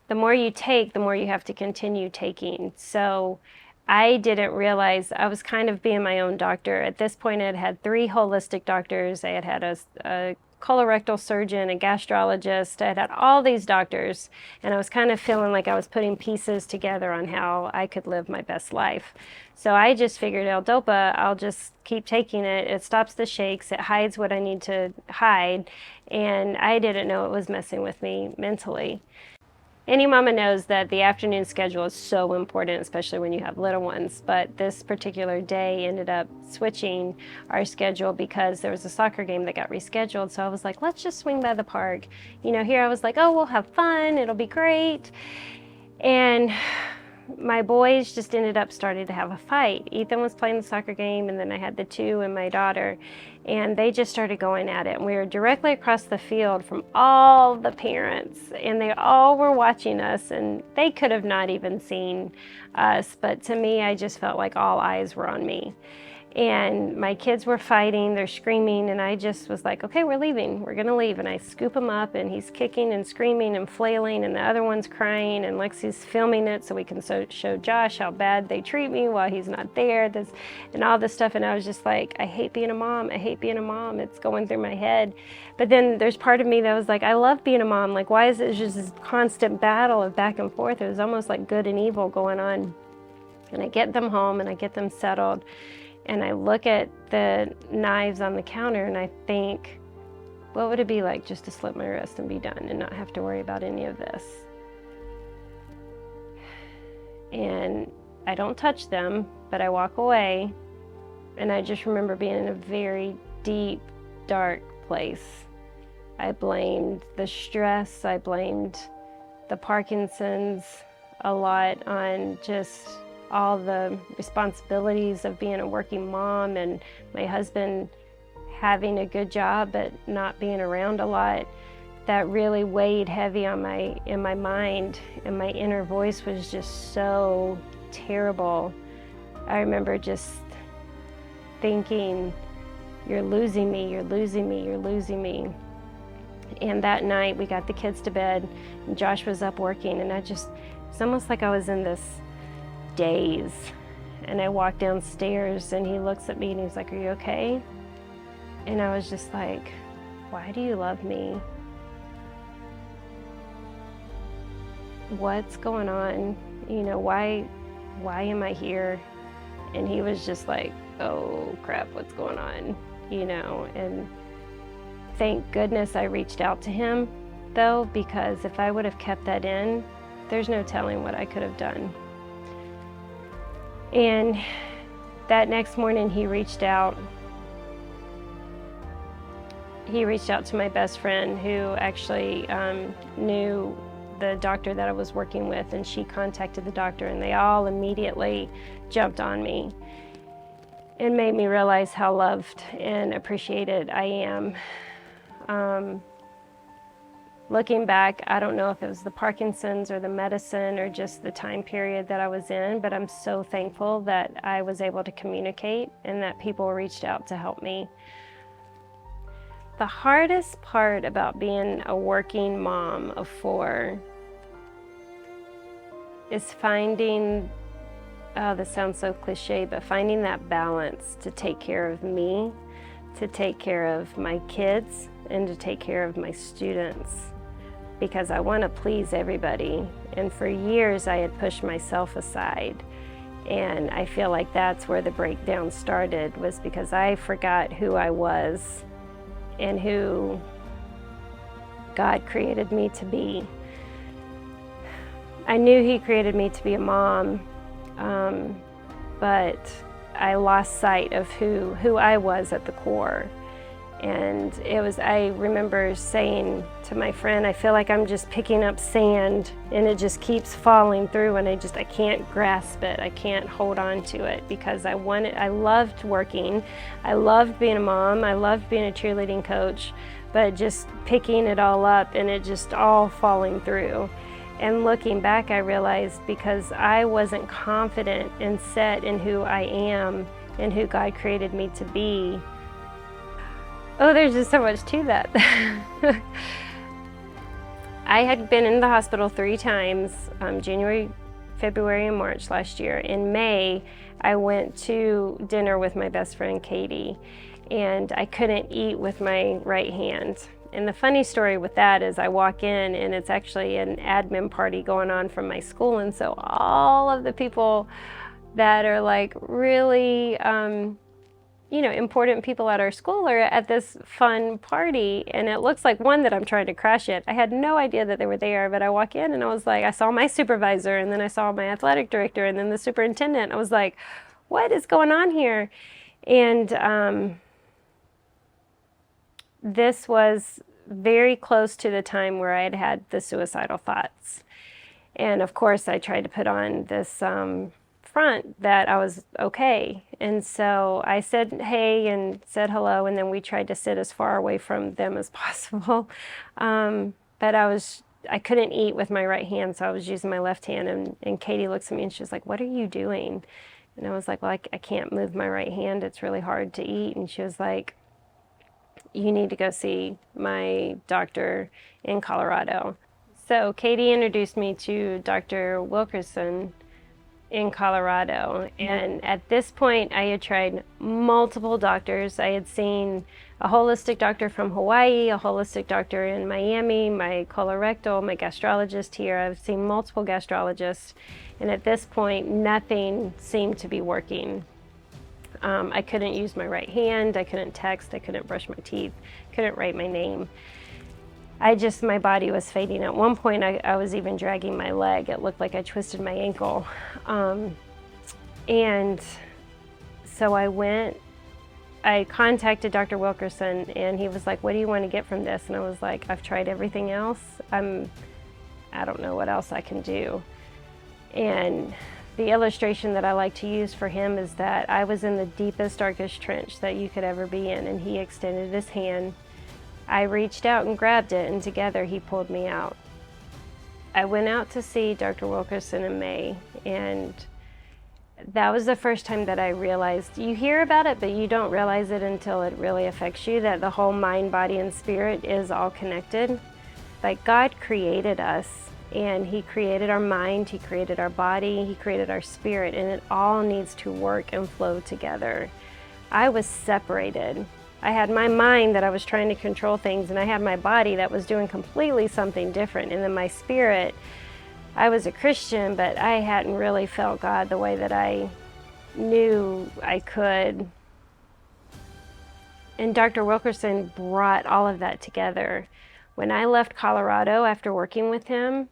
the more you take, the more you have to continue taking. So I didn't realize I was kind of being my own doctor. At this point, I had had 3 holistic doctors. I had had a colorectal surgeon, a gastrologist. I had had all these doctors, and I was kind of feeling like I was putting pieces together on how I could live my best life. So I just figured L-Dopa, I'll just keep taking it. It stops the shakes. It hides what I need to hide. And I didn't know it was messing with me mentally. Any mama knows that the afternoon schedule is so important, especially when you have little ones. But this particular day ended up switching our schedule because there was a soccer game that got rescheduled. So I was like, let's just swing by the park. You know, here I was like, oh, we'll have fun. It'll be great. And my boys just ended up starting to have a fight. Ethan was playing the soccer game, and then I had the 2 and my daughter, and they just started going at it. And we were directly across the field from all the parents, and they all were watching us, and they could have not even seen us, but to me, I just felt like all eyes were on me. And my kids were fighting, they're screaming, and I just was like, okay, we're leaving, we're gonna leave. And I scoop him up, and he's kicking and screaming and flailing, and the other one's crying, and Lexi's filming it so we can show Josh how bad they treat me while he's not there, and all this stuff. And I was just like, I hate being a mom, I hate being a mom. It's going through my head. But then there's part of me that was like, I love being a mom. Like, why is it just this constant battle of back and forth? It was almost like good and evil going on. And I get them home, and I get them settled. And I look at the knives on the counter, and I think, what would it be like just to slit my wrist and be done and not have to worry about any of this? And I don't touch them, but I walk away, and I just remember being in a very deep, dark place. I blamed the stress, I blamed the Parkinson's a lot on just all the responsibilities of being a working mom, and my husband having a good job but not being around a lot. That really weighed heavy on in my mind, and my inner voice was just so terrible. I remember just thinking, you're losing me, you're losing me, you're losing me. And that night we got the kids to bed, and Josh was up working, and it's almost like I was in this daze. And I walked downstairs, and he looks at me, and he's like, are you okay? And I was just like, why do you love me? What's going on? You know, why am I here? And he was just like, oh crap, what's going on? You know, and thank goodness I reached out to him though, because if I would have kept that in, there's no telling what I could have done. And that next morning he reached out. He reached out to my best friend, who actually knew the doctor that I was working with, and she contacted the doctor, and they all immediately jumped on me and made me realize how loved and appreciated I am. Looking back, I don't know if it was the Parkinson's or the medicine or just the time period that I was in, but I'm so thankful that I was able to communicate and that people reached out to help me. The hardest part about being a working mom of 4 is finding, oh, this sounds so cliche, but finding that balance to take care of me, to take care of my kids, and to take care of my students, because I want to please everybody. And for years I had pushed myself aside, and I feel like that's where the breakdown started, was because I forgot who I was and who God created me to be. I knew He created me to be a mom, but I lost sight of who I was at the core. And I remember saying to my friend, I feel like I'm just picking up sand and it just keeps falling through, and I can't grasp it. I can't hold on to it, because I loved working. I loved being a mom. I loved being a cheerleading coach, but just picking it all up and it just all falling through. And looking back, I realized because I wasn't confident and set in who I am and who God created me to be. Oh, there's just so much to that. I had been in the hospital 3 times, January, February, and March last year. In May, I went to dinner with my best friend, Katie, and I couldn't eat with my right hand. And the funny story with that is I walk in and it's actually an admin party going on from my school, and so all of the people that are like really, important people at our school are at this fun party, and it looks like one that I'm trying to crash it. I had no idea that they were there, but I walk in and I was like, I saw my supervisor, and then I saw my athletic director, and then the superintendent. I was like, what is going on here? And this was very close to the time where I had had the suicidal thoughts. And of course, I tried to put on this front that I was okay. And so I said hey and said hello, and then we tried to sit as far away from them as possible. But I couldn't eat with my right hand, so I was using my left hand. And Katie looks at me and she was like, what are you doing? And I was like, well, I can't move my right hand. It's really hard to eat. And she was like, you need to go see my doctor in Colorado. So Katie introduced me to Dr. Wilkerson in Colorado. And at this point, I had tried multiple doctors. I had seen a holistic doctor from Hawaii, a holistic doctor in Miami, my colorectal, my gastrologist here. I've seen multiple gastrologists. And at this point, nothing seemed to be working. I couldn't use my right hand, I couldn't text, I couldn't brush my teeth, couldn't write my name. My body was fading. At one point, I was even dragging my leg. It looked like I twisted my ankle. And so I contacted Dr. Wilkerson, and he was like, what do you want to get from this? And I was like, I've tried everything else. I don't know what else I can do. And the illustration that I like to use for him is that I was in the deepest, darkest trench that you could ever be in, and he extended his hand. I reached out and grabbed it, and together he pulled me out. I went out to see Dr. Wilkerson in May, and that was the first time that I realized, you hear about it, but you don't realize it until it really affects you, that the whole mind, body, and spirit is all connected. Like, God created us, and he created our mind, he created our body, he created our spirit, and it all needs to work and flow together. I was separated. I had my mind that I was trying to control things, and I had my body that was doing completely something different. And then my spirit, I was a Christian, but I hadn't really felt God the way that I knew I could. And Dr. Wilkerson brought all of that together. When I left Colorado after working with him,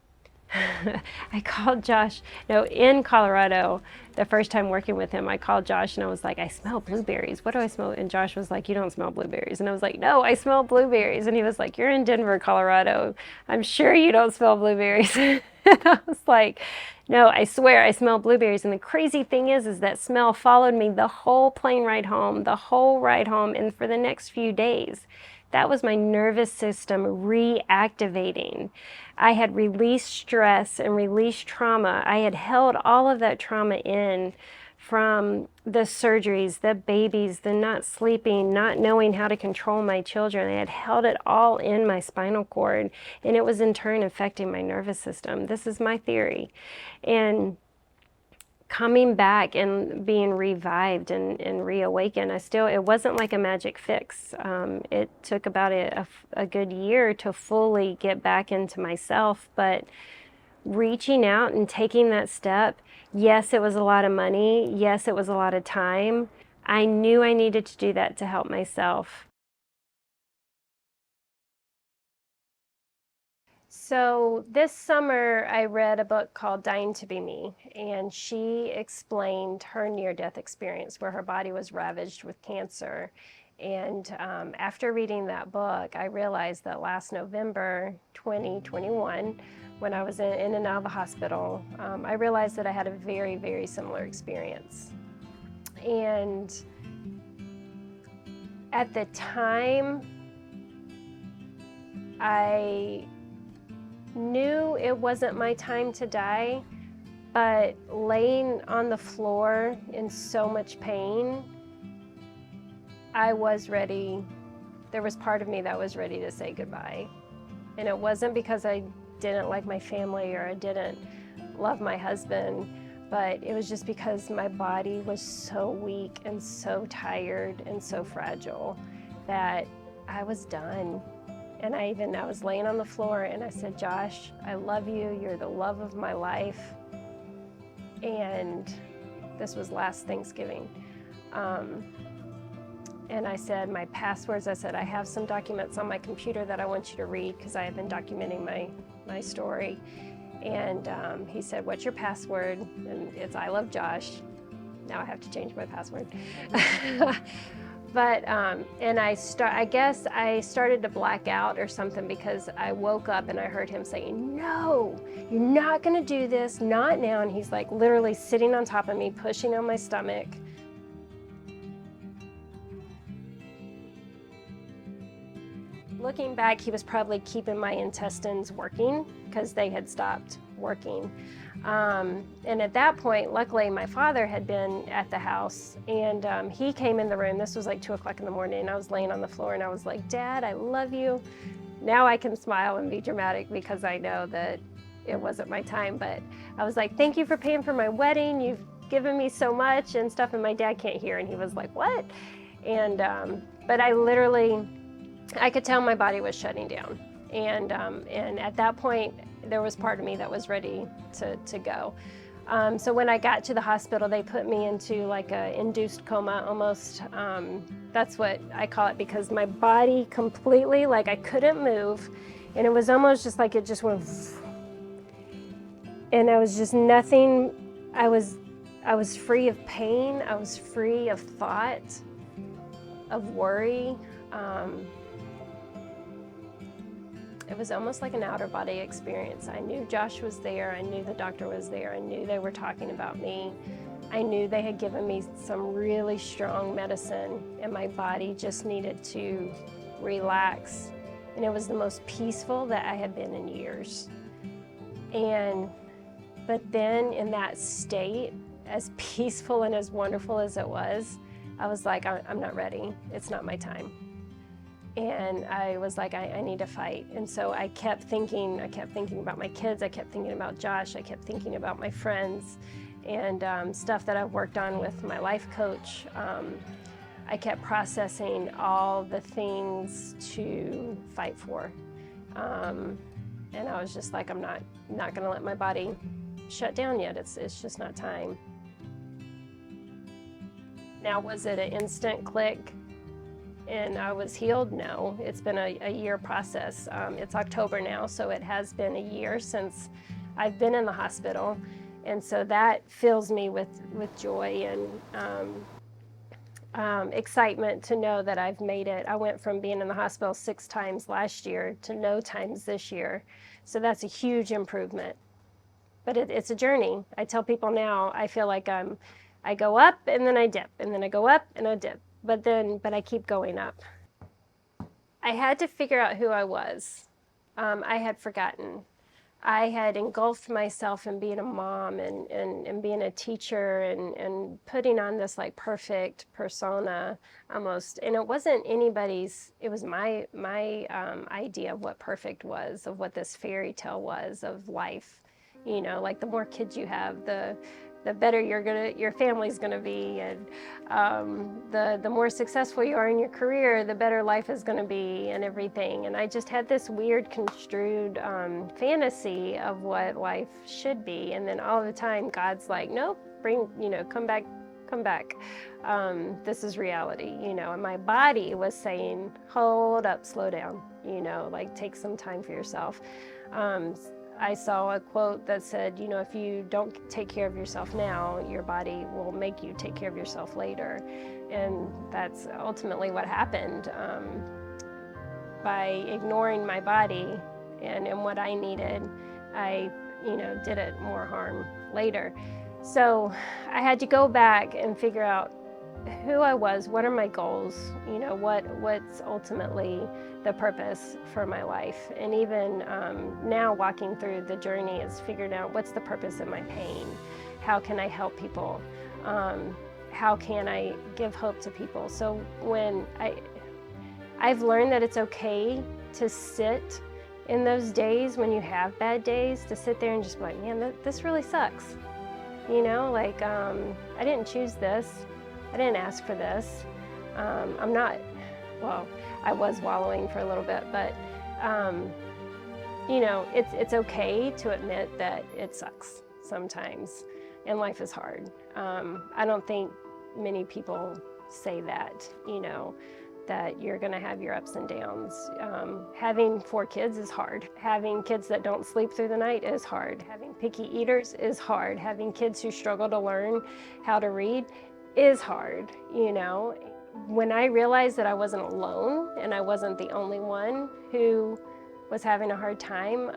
I called Josh. No, in Colorado, the first time working with him, I called Josh and I was like, I smell blueberries. What do I smell? And Josh was like, you don't smell blueberries. And I was like, no, I smell blueberries. And he was like, you're in Denver, Colorado. I'm sure you don't smell blueberries. And I was like, no, I swear I smell blueberries. And the crazy thing is that smell followed me the whole plane ride home, and for the next few days. That was my nervous system reactivating. I had released stress and released trauma. I had held all of that trauma in from the surgeries, the babies, the not sleeping, not knowing how to control my children. I had held it all in my spinal cord, and it was in turn affecting my nervous system. This is my theory. And coming back and being revived and reawakened, it wasn't like a magic fix. It took about a good year to fully get back into myself, but reaching out and taking that step, yes, it was a lot of money. Yes, it was a lot of time. I knew I needed to do that to help myself. So this summer, I read a book called Dying to Be Me, and she explained her near-death experience where her body was ravaged with cancer. And after reading that book, I realized that last November 2021, when I was in and out of the hospital, I realized that I had a very, very similar experience. And at the time, I knew it wasn't my time to die, but laying on the floor in so much pain, I was ready. There was part of me that was ready to say goodbye. And it wasn't because I didn't like my family or I didn't love my husband, but it was just because my body was so weak and so tired and so fragile that I was done. And I was laying on the floor and I said, Josh, I love you. You're the love of my life. And this was last Thanksgiving. And I said, my passwords, I said, I have some documents on my computer that I want you to read because I have been documenting my story. And he said, what's your password? And it's I love Josh. Now I have to change my password. But, and I guess I started to black out or something because I woke up and I heard him saying, no, you're not gonna do this, not now. And he's like literally sitting on top of me, pushing on my stomach. Looking back, he was probably keeping my intestines working because they had stopped working. And at that point, luckily, my father had been at the house and he came in the room. This was like 2 o'clock in the morning. I was laying on the floor and I was like, Dad, I love you. Now I can smile and be dramatic because I know that it wasn't my time. But I was like, thank you for paying for my wedding. You've given me so much and stuff. And my dad can't hear. And he was like, what? And, but I could tell my body was shutting down. And at that point, there was part of me that was ready to go. So when I got to the hospital, they put me into like a induced coma almost. That's what I call it because my body completely, like I couldn't move. And it was almost just like it just went, and I was just nothing. I was free of pain. I was free of thought, of worry. It was almost like an outer body experience. I knew Josh was there. I knew the doctor was there. I knew they were talking about me. I knew they had given me some really strong medicine and my body just needed to relax. And it was the most peaceful that I had been in years. But then in that state, as peaceful and as wonderful as it was, I was like, I'm not ready. It's not my time. And I was like, I need to fight. And so I kept thinking about my kids, I kept thinking about Josh, I kept thinking about my friends and stuff that I've worked on with my life coach. I kept processing all the things to fight for. And I was just like, I'm not gonna let my body shut down yet. It's just not time. Now, was it an instant click and I was healed? No, it's been a year process. It's October now, so it has been a year since I've been in the hospital. And so that fills me with joy and excitement to know that I've made it. I went from being in the hospital 6 times last year to no times this year. So that's a huge improvement. But it's a journey. I tell people now, I feel like I go up and then I dip, and then I go up and I dip. But I keep going up. I had to figure out who I was. I had forgotten. I had engulfed myself in being a mom and being a teacher and putting on this like perfect persona almost. And it wasn't anybody's, it was my idea of what perfect was, of what this fairy tale was of life. You know, like the more kids you have, the better your family's gonna be, and the more successful you are in your career, the better life is gonna be and everything. And I just had this weird construed fantasy of what life should be. And then all the time God's like, nope, come back. This is reality, and my body was saying, hold up, slow down, like take some time for yourself. I saw a quote that said, if you don't take care of yourself now, your body will make you take care of yourself later. And that's ultimately what happened. By ignoring my body and what I needed, I, did it more harm later. So I had to go back and figure out who I was, what are my goals, what's ultimately the purpose for my life. And even now walking through the journey is figuring out what's the purpose of my pain. How can I help people? How can I give hope to people? So when I've learned that it's okay to sit in those days when you have bad days, to sit there and just be like, man, this really sucks. You know, like, I didn't choose this. I didn't ask for this. I'm not, well, I was wallowing for a little bit, but, you know, it's okay to admit that it sucks sometimes and life is hard. I don't think many people say that, you know, that you're going to have your ups and downs. Having 4 kids is hard. Having kids that don't sleep through the night is hard. Having picky eaters is hard. Having kids who struggle to learn how to read is hard, you know. When I realized that I wasn't alone and I wasn't the only one who was having a hard time,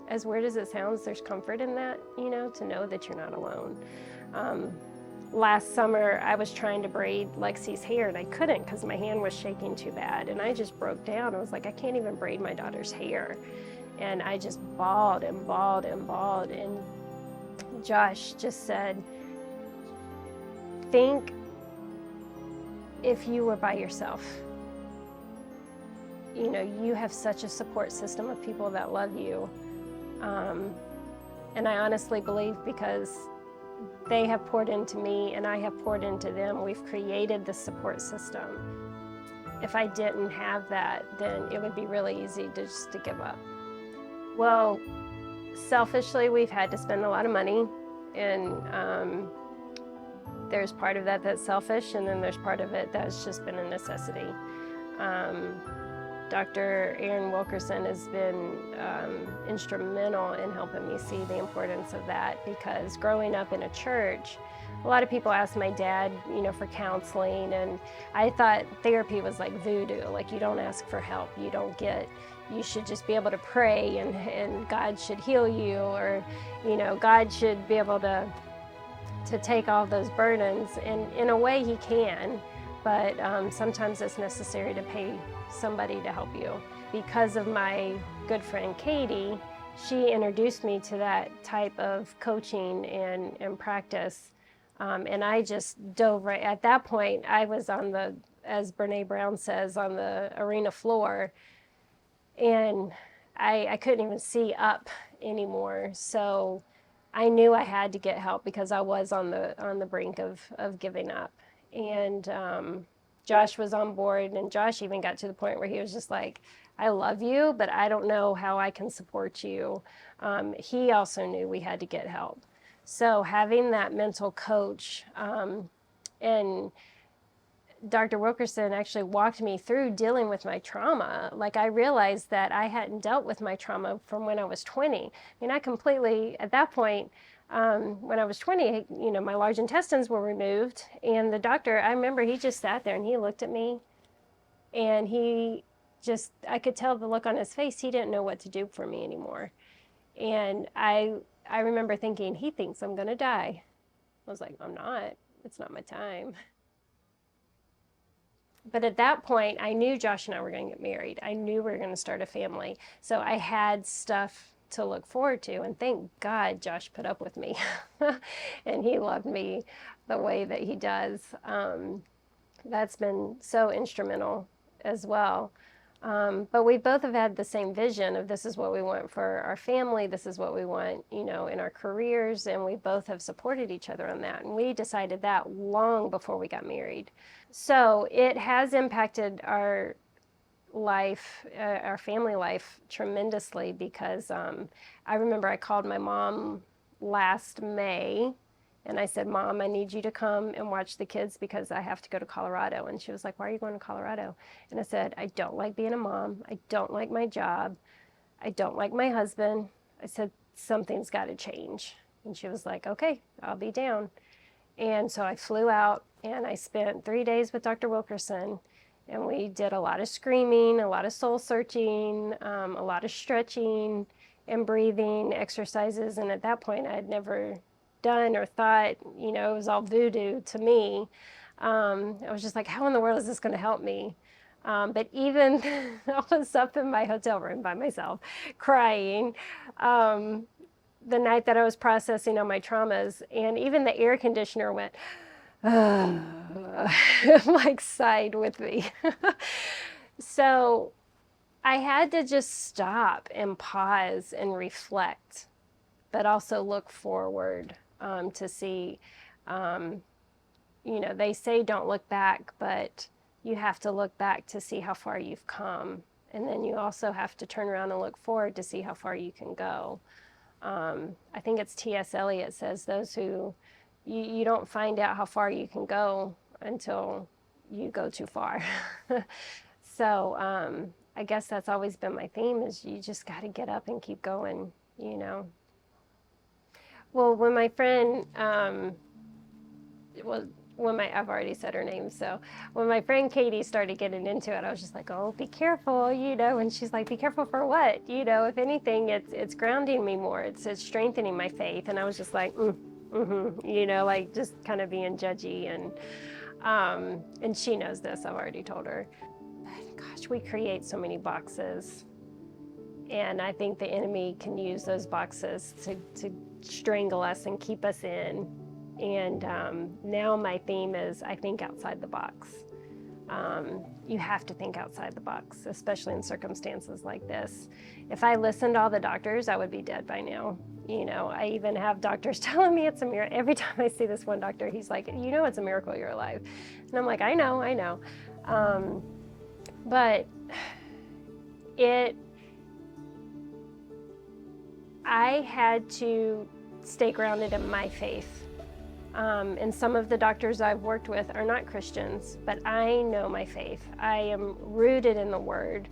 as weird as it sounds, there's comfort in that, you know, to know that you're not alone. Last summer, I was trying to braid Lexi's hair and I couldn't because my hand was shaking too bad. And I just broke down. I was like, I can't even braid my daughter's hair. And I just bawled and bawled and bawled. And Josh just said, think if you were by yourself. You know, you have such a support system of people that love you. And I honestly believe because they have poured into me and I have poured into them, we've created the support system. If I didn't have that, then it would be really easy to give up. Well, selfishly, we've had to spend a lot of money, and there's part of that that's selfish, and then there's part of it that's just been a necessity. Dr. Aaron Wilkerson has been instrumental in helping me see the importance of that, because growing up in a church, a lot of people ask my dad, you know, for counseling, and I thought therapy was like voodoo, like you don't ask for help, you should just be able to pray and God should heal you, or, you know, God should be able to take all those burdens, and in a way he can, but sometimes it's necessary to pay somebody to help you. Because of my good friend Katie, she introduced me to that type of coaching and practice, and I just dove right. At that point, I was on the, as Brene Brown says, on the arena floor, and I couldn't even see up anymore. So I knew I had to get help because I was on the brink of giving up. And Josh was on board, and Josh even got to the point where he was just like, I love you, but I don't know how I can support you. He also knew we had to get help. So having that mental coach, and Dr. Wilkerson actually walked me through dealing with my trauma. Like, I realized that I hadn't dealt with my trauma from when I was 20. I mean, I completely, at that point, when I was 20, you know, my large intestines were removed, and the doctor, I remember he just sat there and he looked at me, and I could tell the look on his face, he didn't know what to do for me anymore. And I remember thinking, he thinks I'm gonna die. I was like, I'm not, it's not my time. But at that point, I knew Josh and I were gonna get married. I knew we were gonna start a family. So I had stuff to look forward to, and thank God Josh put up with me and he loved me the way that he does. That's been so instrumental as well. But we both have had the same vision of this is what we want for our family, this is what we want, you know, in our careers, and we both have supported each other on that. And we decided that long before we got married. So it has impacted our life, our family life, tremendously, because I remember I called my mom last May and I said, Mom, I need you to come and watch the kids because I have to go to Colorado. And she was like, why are you going to Colorado? And I said, I don't like being a mom. I don't like my job. I don't like my husband. I said, something's got to change. And she was like, okay, I'll be down. And so I flew out and I spent 3 days with Dr. Wilkerson. And we did a lot of screaming, a lot of soul searching, a lot of stretching and breathing exercises. And at that point, I had never done or thought, you know, it was all voodoo to me. I was just like, how in the world is this going to help me? But even I was up in my hotel room by myself crying the night that I was processing all my traumas. And even the air conditioner went, like sighed with me. So I had to just stop and pause and reflect, but also look forward to see, they say don't look back, but you have to look back to see how far you've come. And then you also have to turn around and look forward to see how far you can go. I think it's T.S. Eliot says those who, you don't find out how far you can go until you go too far. So I guess that's always been my theme, is you just got to get up and keep going, Well, when my friend, I've already said her name, so when my friend Katie started getting into it, I was just like, oh, be careful, and she's like, be careful for what? If anything, it's grounding me more, it's strengthening my faith, and I was just like, like just kind of being judgy, and she knows this, I've already told her. But gosh, we create so many boxes, and I think the enemy can use those boxes to strangle us and keep us in. And now my theme is, I think outside the box. You have to think outside the box, especially in circumstances like this. If I listened to all the doctors, I would be dead by now. I even have doctors telling me it's a miracle. Every time I see this one doctor, he's like, it's a miracle you're alive. And I'm like, I know. But I had to stay grounded in my faith. And some of the doctors I've worked with are not Christians, but I know my faith. I am rooted in the Word.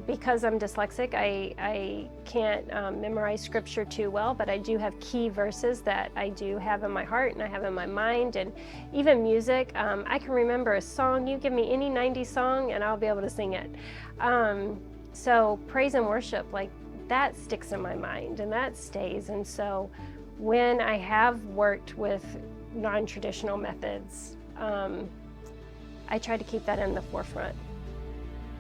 Because I'm dyslexic, I can't memorize scripture too well, but I do have key verses that I do have in my heart and I have in my mind. And even music, I can remember a song. You give me any 90s song and I'll be able to sing it. So praise and worship, like that sticks in my mind and that stays. And so when I have worked with non-traditional methods, I try to keep that in the forefront.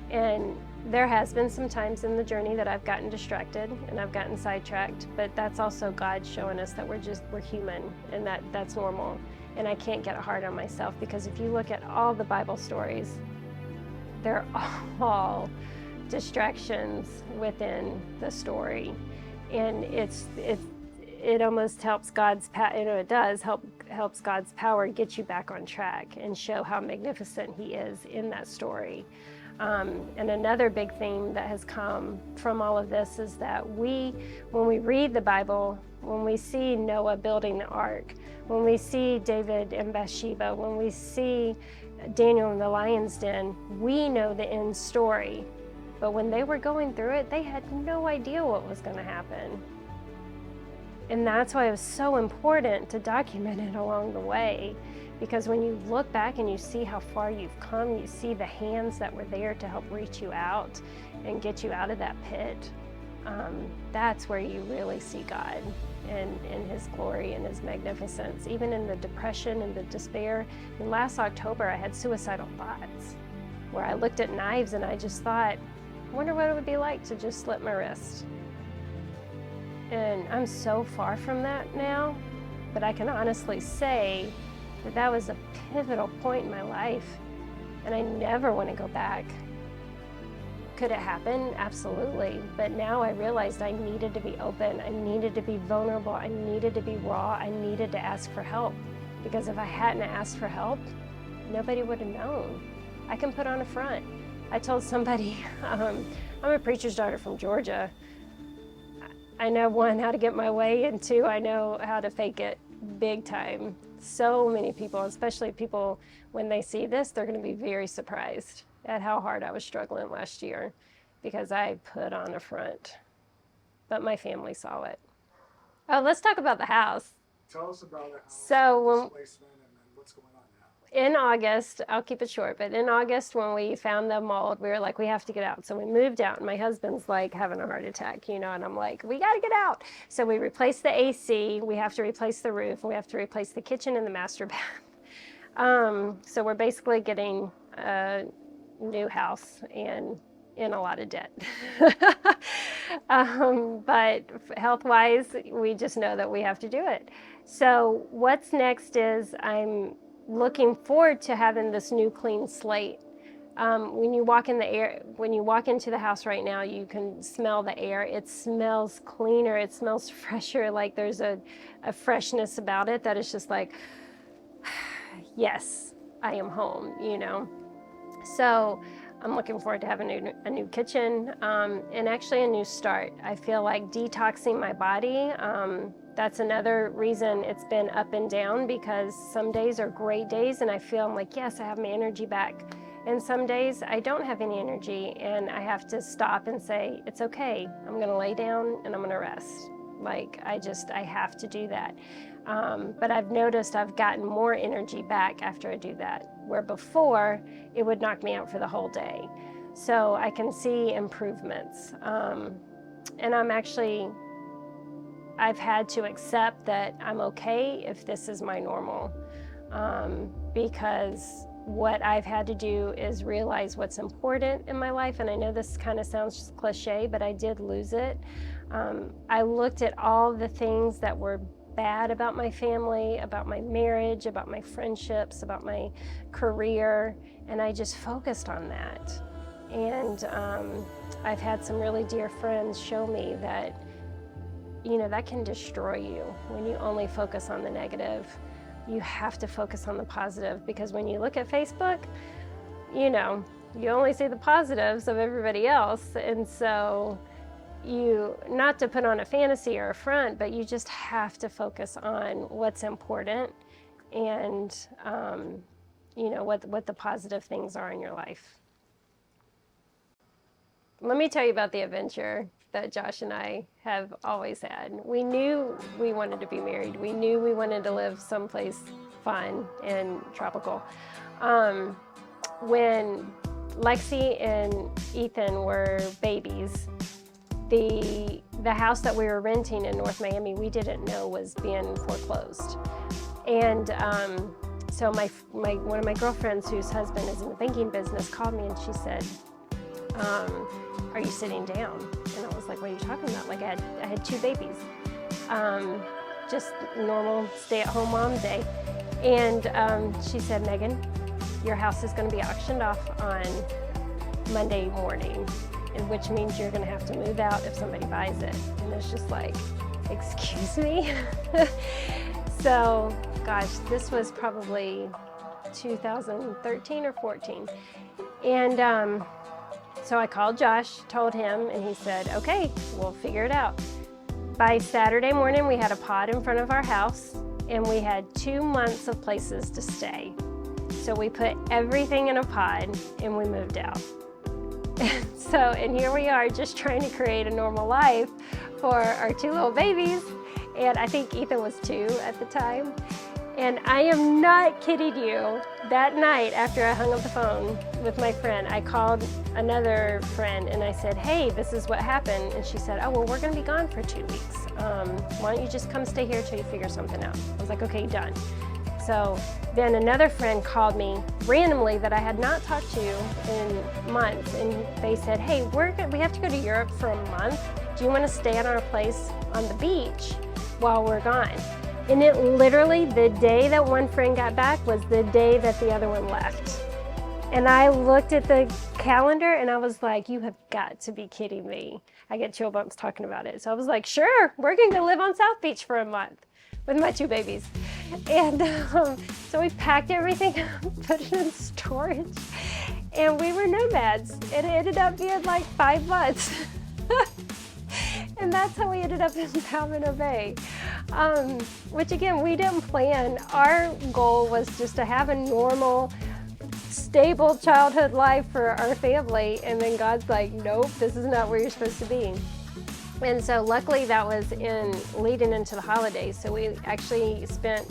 And there has been some times in the journey that I've gotten distracted and I've gotten sidetracked, but that's also God showing us that we're human, and that's normal. And I can't get hard on myself, because if you look at all the Bible stories, they're all distractions within the story. And it almost helps God's helps God's power get you back on track and show how magnificent He is in that story. And another big theme that has come from all of this is that when we read the Bible, when we see Noah building the ark, when we see David and Bathsheba, when we see Daniel in the lion's den, we know the end story. But when they were going through it, they had no idea what was going to happen. And that's why it was so important to document it along the way. Because when you look back and you see how far you've come, you see the hands that were there to help reach you out and get you out of that pit. That's where you really see God and His glory and His magnificence. Even in the depression and the despair. And last October, I had suicidal thoughts where I looked at knives and I just thought, I wonder what it would be like to just slit my wrist. And I'm so far from that now, but I can honestly say that was a pivotal point in my life, and I never want to go back. Could it happen? Absolutely. But now I realized I needed to be open. I needed to be vulnerable. I needed to be raw. I needed to ask for help, because if I hadn't asked for help, nobody would have known. I can put on a front. I told somebody, I'm a preacher's daughter from Georgia. I know, one, how to get my way, and two, I know how to fake it big time. So many people, especially people, when they see this, they're going to be very surprised at how hard I was struggling last year, because I put on a front. But my family saw it. Oh, let's talk about the house. Tell us about the house, So, displacement, and then what's going on now. in August, I'll keep it short, but in August when we found the mold, we were like, we have to get out. So we moved out, and my husband's like having a heart attack, and I'm like, we got to get out. So we replaced the AC, we have to replace the roof, we have to replace the kitchen and the master bath. So we're basically getting a new house and in a lot of debt. But health-wise, we just know that we have to do it. So what's next is I'm looking forward to having this new clean slate. When you walk into the house right now, you can smell the air. It smells cleaner. It smells fresher. Like there's a freshness about it that is just like, yes, I am home, you know? So I'm looking forward to having a new kitchen and actually a new start. I feel like detoxing my body, that's another reason it's been up and down, because some days are great days and I feel I'm like, yes, I have my energy back. And some days I don't have any energy and I have to stop and say, it's okay. I'm gonna lay down and I'm gonna rest. Like I have to do that. But I've noticed I've gotten more energy back after I do that, where before it would knock me out for the whole day. So I can see improvements. And I've had to accept that I'm okay if this is my normal, because what I've had to do is realize what's important in my life. And I know this kind of sounds cliche, but I did lose it. I looked at all the things that were bad about my family, about my marriage, about my friendships, about my career, and I just focused on that. And I've had some really dear friends show me that, you know, that can destroy you when you only focus on the negative. You have to focus on the positive, because when you look at Facebook, you know, you only see the positives of everybody else. And so not to put on a fantasy or a front, but you just have to focus on what's important and, you know, what the positive things are in your life. Let me tell you about the adventure that Josh and I have always had. We knew we wanted to be married. We knew we wanted to live someplace fun and tropical. When Lexi and Ethan were babies, the house that we were renting in North Miami, we didn't know was being foreclosed. And so one of my girlfriends, whose husband is in the banking business, called me and she said, are you sitting down? And I was like, what are you talking about? Like I had 2 babies. Just normal stay-at-home mom day. And she said, Megan, your house is going to be auctioned off on Monday morning, and which means you're going to have to move out if somebody buys it. And it's just like, excuse me? So, gosh, this was probably 2013 or 14. And so I called Josh, told him, and he said, okay, we'll figure it out. By Saturday morning, we had a pod in front of our house, and we had 2 months of places to stay. So we put everything in a pod, and we moved out. And here we are, just trying to create a normal life for our 2 little babies. And I think Ethan was 2 at the time. And I am not kidding you. That night, after I hung up the phone with my friend, I called another friend and I said, hey, this is what happened. And she said, oh, well, we're going to be gone for 2 weeks. Why don't you just come stay here till you figure something out? I was like, okay, done. So then another friend called me randomly that I had not talked to in months. And they said, hey, we have to go to Europe for a month. Do you want to stay at our place on the beach while we're gone? And it literally, the day that one friend got back was the day that the other one left. And I looked at the calendar and I was like, you have got to be kidding me. I get chill bumps talking about it. So I was like, sure, we're going to live on South Beach for a month with my 2 babies. And so we packed everything, put it in storage, and we were nomads. It ended up being like 5 months. And that's how we ended up in Palmetto Bay, which again, we didn't plan. Our goal was just to have a normal, stable childhood life for our family. And then God's like, nope, this is not where you're supposed to be. And so luckily that was leading into the holidays. So we actually spent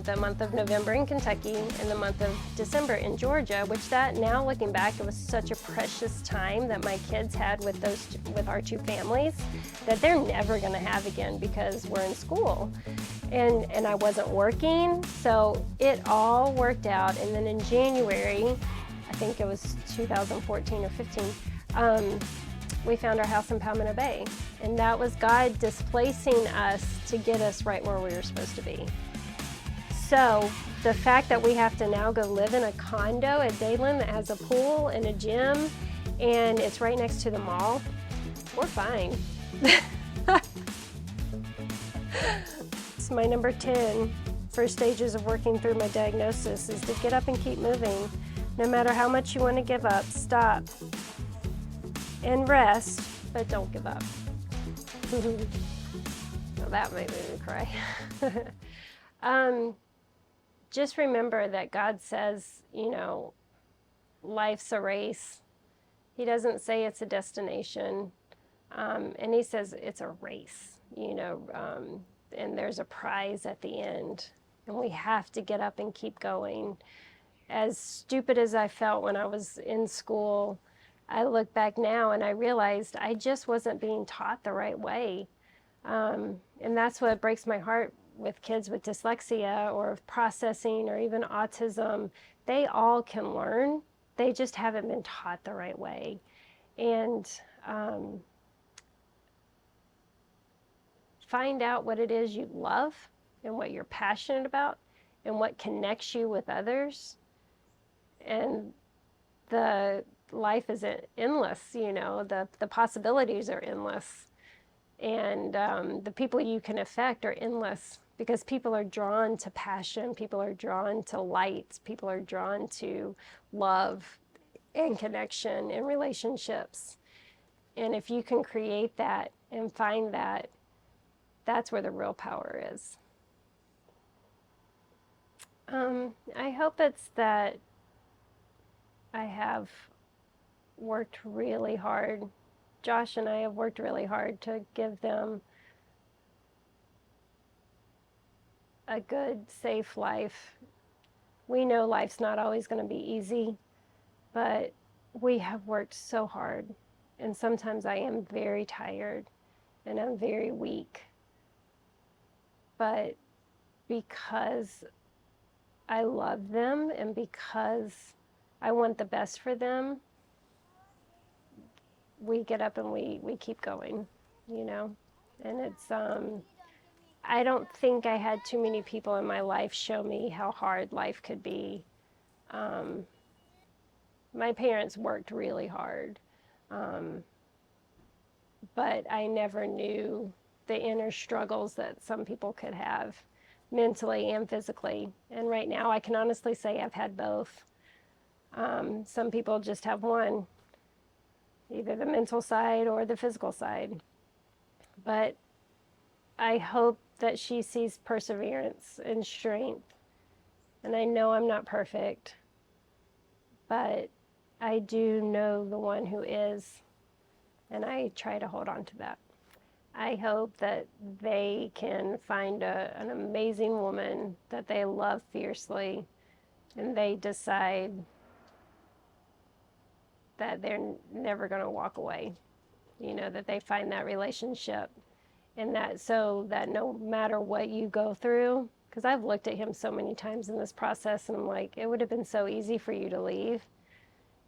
the month of November in Kentucky and the month of December in Georgia, which now looking back, it was such a precious time that my kids had with our 2 families that they're never gonna have again because we're in school. And I wasn't working, so it all worked out. And then in January, I think it was 2014 or 15, we found our house in Palmetto Bay. And that was God displacing us to get us right where we were supposed to be. So the fact that we have to now go live in a condo at Dadeland that has a pool and a gym and it's right next to the mall, we're fine. It's my number 10 for stages of working through my diagnosis is to get up and keep moving. No matter how much you want to give up, stop and rest, but don't give up. Well, that might make me cry. Just remember that God says, you know, life's a race. He doesn't say it's a destination. And he says it's a race, you know, and there's a prize at the end. And we have to get up and keep going. As stupid as I felt when I was in school, I look back now and I realized I just wasn't being taught the right way. And that's what breaks my heart with kids with dyslexia or processing or even autism. They all can learn. They just haven't been taught the right way. And find out what it is you love and what you're passionate about and what connects you with others. And the life is endless, you know, the possibilities are endless. And the people you can affect are endless because people are drawn to passion, people are drawn to light, people are drawn to love and connection and relationships. And if you can create that and find that, that's where the real power is. I hope it's that I have worked really hard. Josh and I have worked really hard to give them a good, safe life. We know life's not always going to be easy, but we have worked so hard. And sometimes I am very tired and I'm very weak. But because I love them and because I want the best for them, we get up and we keep going, you know? And it's, I don't think I had too many people in my life show me how hard life could be. My parents worked really hard, but I never knew the inner struggles that some people could have mentally and physically. And right now I can honestly say I've had both. Some people just have one, either the mental side or the physical side. But I hope that she sees perseverance and strength. And I know I'm not perfect, but I do know the one who is, and I try to hold on to that. I hope that they can find an amazing woman that they love fiercely, and they decide that they're never going to walk away. You know, that they find that relationship, and that so that no matter what you go through, because I've looked at him so many times in this process, and I'm like, it would have been so easy for you to leave.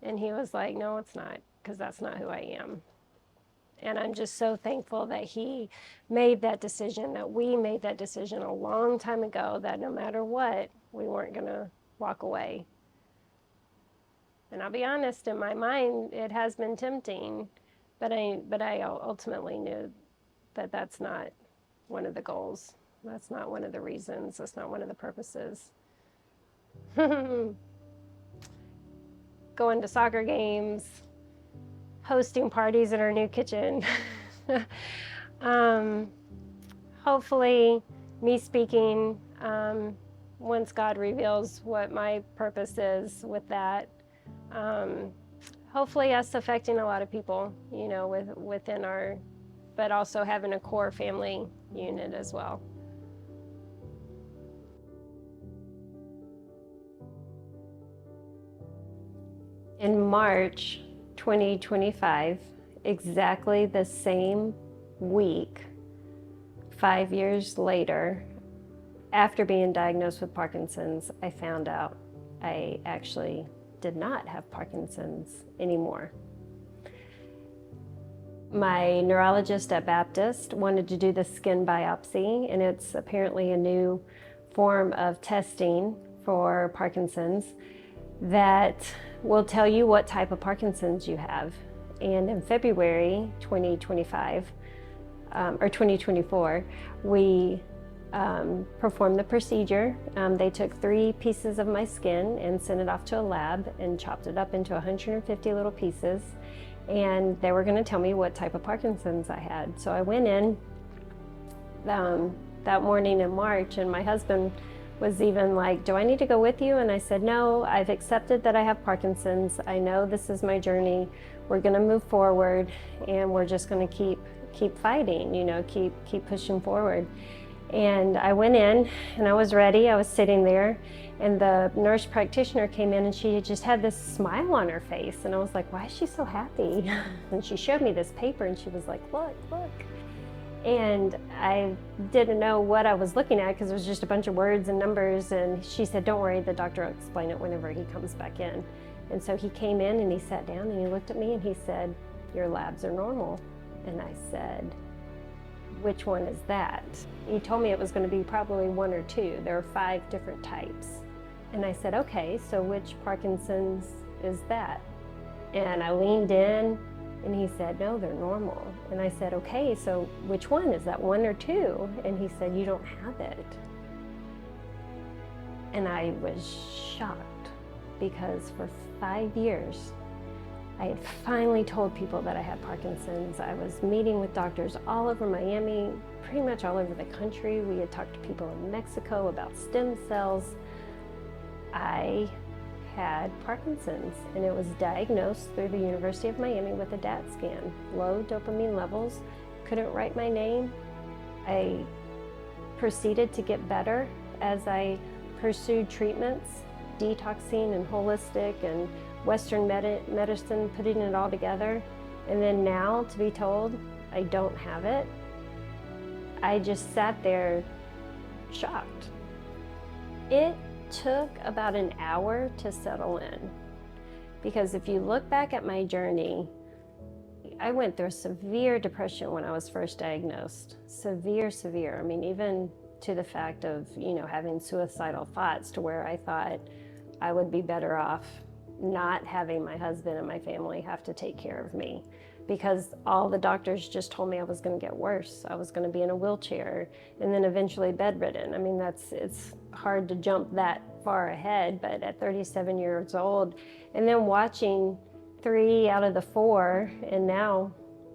And he was like, no, it's not, because that's not who I am. And I'm just so thankful that he made that decision, that we made that decision a long time ago, that no matter what, we weren't going to walk away. And I'll be honest, in my mind, it has been tempting, but I ultimately knew that that's not one of the goals. That's not one of the reasons. That's not one of the purposes. Going to soccer games, hosting parties in our new kitchen. Hopefully, me speaking, once God reveals what my purpose is with that, hopefully us affecting a lot of people, you know, within our, but also having a core family unit as well. In March 2025, exactly the same week, 5 years later, after being diagnosed with Parkinson's, I found out I actually did not have Parkinson's anymore. My neurologist at Baptist wanted to do the skin biopsy, and it's apparently a new form of testing for Parkinson's that will tell you what type of Parkinson's you have. And in February 2025, or 2024, we performed the procedure. They took 3 pieces of my skin and sent it off to a lab and chopped it up into 150 little pieces. And they were going to tell me what type of Parkinson's I had. So I went in that morning in March, and my husband was even like, do I need to go with you? And I said, no, I've accepted that I have Parkinson's. I know this is my journey. We're going to move forward, and we're just going to keep fighting, you know, keep pushing forward. And I went in and I was ready. I was sitting there, and the nurse practitioner came in, and she just had this smile on her face. And I was like, why is she so happy? And she showed me this paper, and she was like, look. And I didn't know what I was looking at because it was just a bunch of words and numbers. And she said, don't worry, the doctor will explain it whenever he comes back in. And so he came in and he sat down and he looked at me and he said, your labs are normal. And I said, which one is that? He told me it was going to be probably 1 or 2. There are 5 different types. And I said, okay, so which Parkinson's is that? And I leaned in, and he said, no, they're normal. And I said, okay, so which one? Is that 1 or 2? And he said, you don't have it. And I was shocked because for 5 years, I had finally told people that I had Parkinson's. I was meeting with doctors all over Miami, pretty much all over the country. We had talked to people in Mexico about stem cells. I had Parkinson's, and it was diagnosed through the University of Miami with a DAT scan. Low dopamine levels, couldn't write my name. I proceeded to get better as I pursued treatments, detoxing and holistic and Western medicine, putting it all together. And then now to be told I don't have it, I just sat there shocked. It took about an hour to settle in, because if you look back at my journey, I went through severe depression when I was first diagnosed. Severe. I mean, even to the fact of, you know, having suicidal thoughts, to where I thought I would be better off not having my husband and my family have to take care of me, because all the doctors just told me I was going to get worse. I was going to be in a wheelchair and then eventually bedridden. I mean, it's hard to jump that far ahead, but at 37 years old, and then watching 3 out of the 4, and now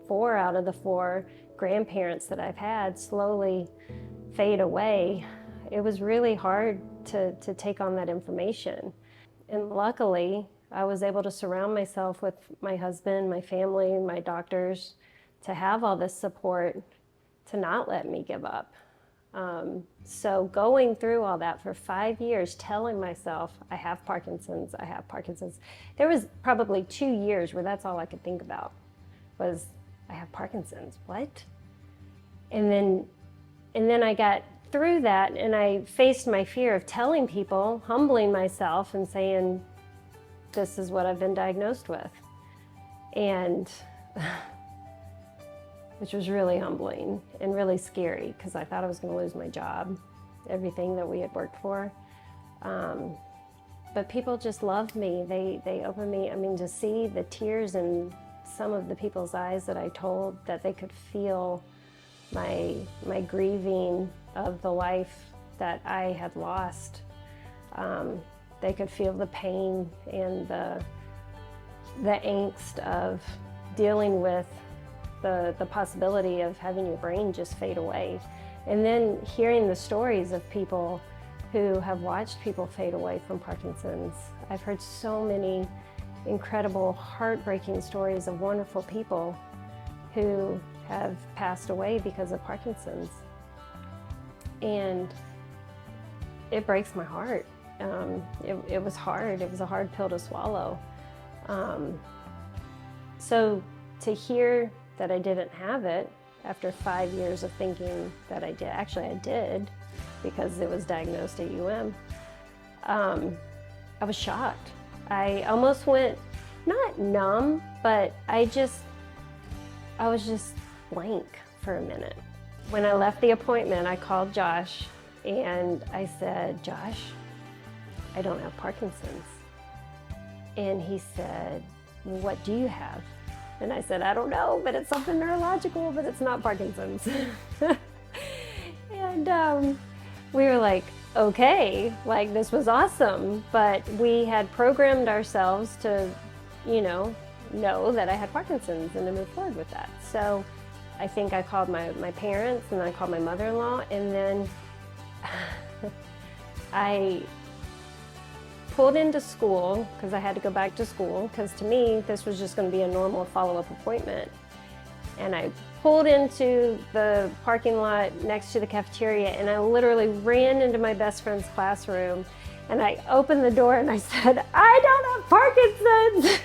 4 out of the 4 grandparents that I've had slowly fade away, it was really hard to take on that information. And luckily, I was able to surround myself with my husband, my family, my doctors, to have all this support to not let me give up. So going through all that for 5 years, telling myself I have Parkinson's, there was probably 2 years where that's all I could think about was, I have Parkinson's, what? And then I got through that, and I faced my fear of telling people, humbling myself and saying, this is what I've been diagnosed with. And which was really humbling and really scary, because I thought I was going to lose my job, everything that we had worked for. But people just loved me. They opened me. I mean, to see the tears in some of the people's eyes that I told, that they could feel my grieving of the life that I had lost. They could feel the pain and the angst of dealing with the possibility of having your brain just fade away. And then hearing the stories of people who have watched people fade away from Parkinson's. I've heard so many incredible, heartbreaking stories of wonderful people who have passed away because of Parkinson's. And it breaks my heart. It was hard. It was a hard pill to swallow. So to hear that I didn't have it after 5 years of thinking that I did, actually I did, because it was diagnosed at UM, I was shocked. I almost went, not numb, but I was just blank for a minute. When I left the appointment, I called Josh And I said, Josh, I don't have Parkinson's. And he said, well, what do you have? And I said, I don't know, but it's something neurological, but it's not Parkinson's. And we were like, okay, like this was awesome. But we had programmed ourselves to, know that I had Parkinson's and to move forward with that. So I think I called my parents, and I called my mother-in-law, and then I pulled into school because I had to go back to school, because to me this was just going to be a normal follow-up appointment. And I pulled into the parking lot next to the cafeteria, and I literally ran into my best friend's classroom, and I opened the door and I said, I don't have Parkinson's.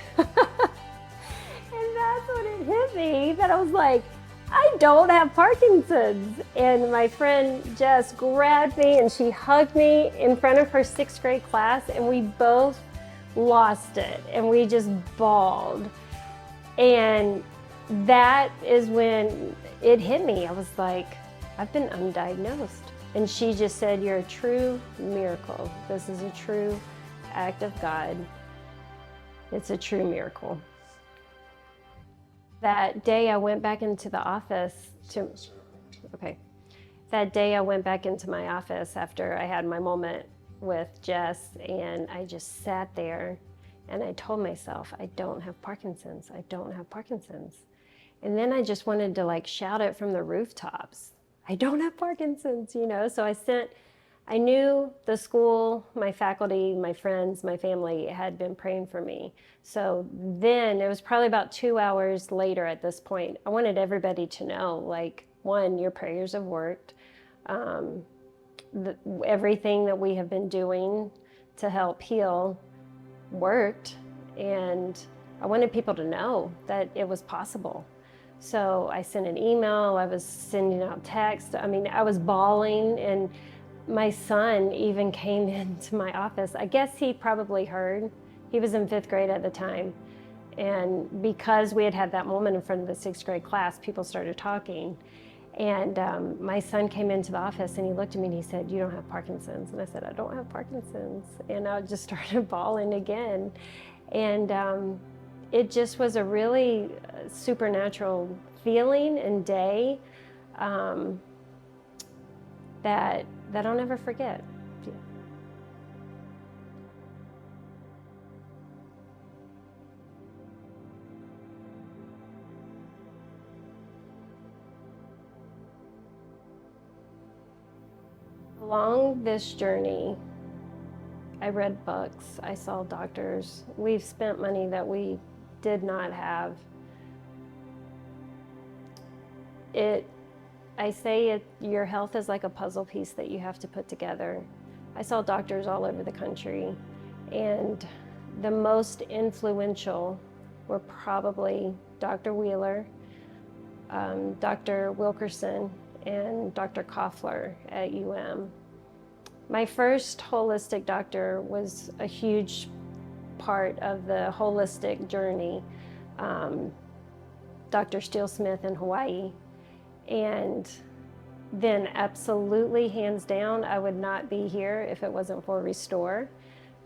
And that's when it hit me that I was like, I don't have Parkinson's. And my friend Jess grabbed me and she hugged me in front of her 6th grade class, and we both lost it and we just bawled. And that is when it hit me. I was like, I've been undiagnosed. And she just said, you're a true miracle. This is a true act of God. It's a true miracle. That day I went back into the office That day I went back into my office after I had my moment with Jess, and I just sat there and I told myself, I don't have Parkinson's. I don't have Parkinson's. And then I just wanted to shout it from the rooftops. I don't have Parkinson's, So I knew the school, my faculty, my friends, my family had been praying for me. So then it was probably about 2 hours later at this point. I wanted everybody to know, one, your prayers have worked. Everything that we have been doing to help heal worked. And I wanted people to know that it was possible. So I sent an email, I was sending out texts. I was bawling, and my son even came into my office. I guess he probably heard. He was in 5th grade at the time. And because we had that moment in front of the 6th grade class, people started talking. And my son came into the office and he looked at me and he said, you don't have Parkinson's. And I said, I don't have Parkinson's. And I just started bawling again. And it just was a really supernatural feeling and day that I'll never forget. Along this journey, I read books, I saw doctors. We've spent money that we did not have. I say your health is like a puzzle piece that you have to put together. I saw doctors all over the country, and the most influential were probably Dr. Wheeler, Dr. Wilkerson, and Dr. Koffler at UM. My first holistic doctor was a huge part of the holistic journey, Dr. Steele Smith in Hawaii. And then absolutely, hands down, I would not be here if it wasn't for Restore.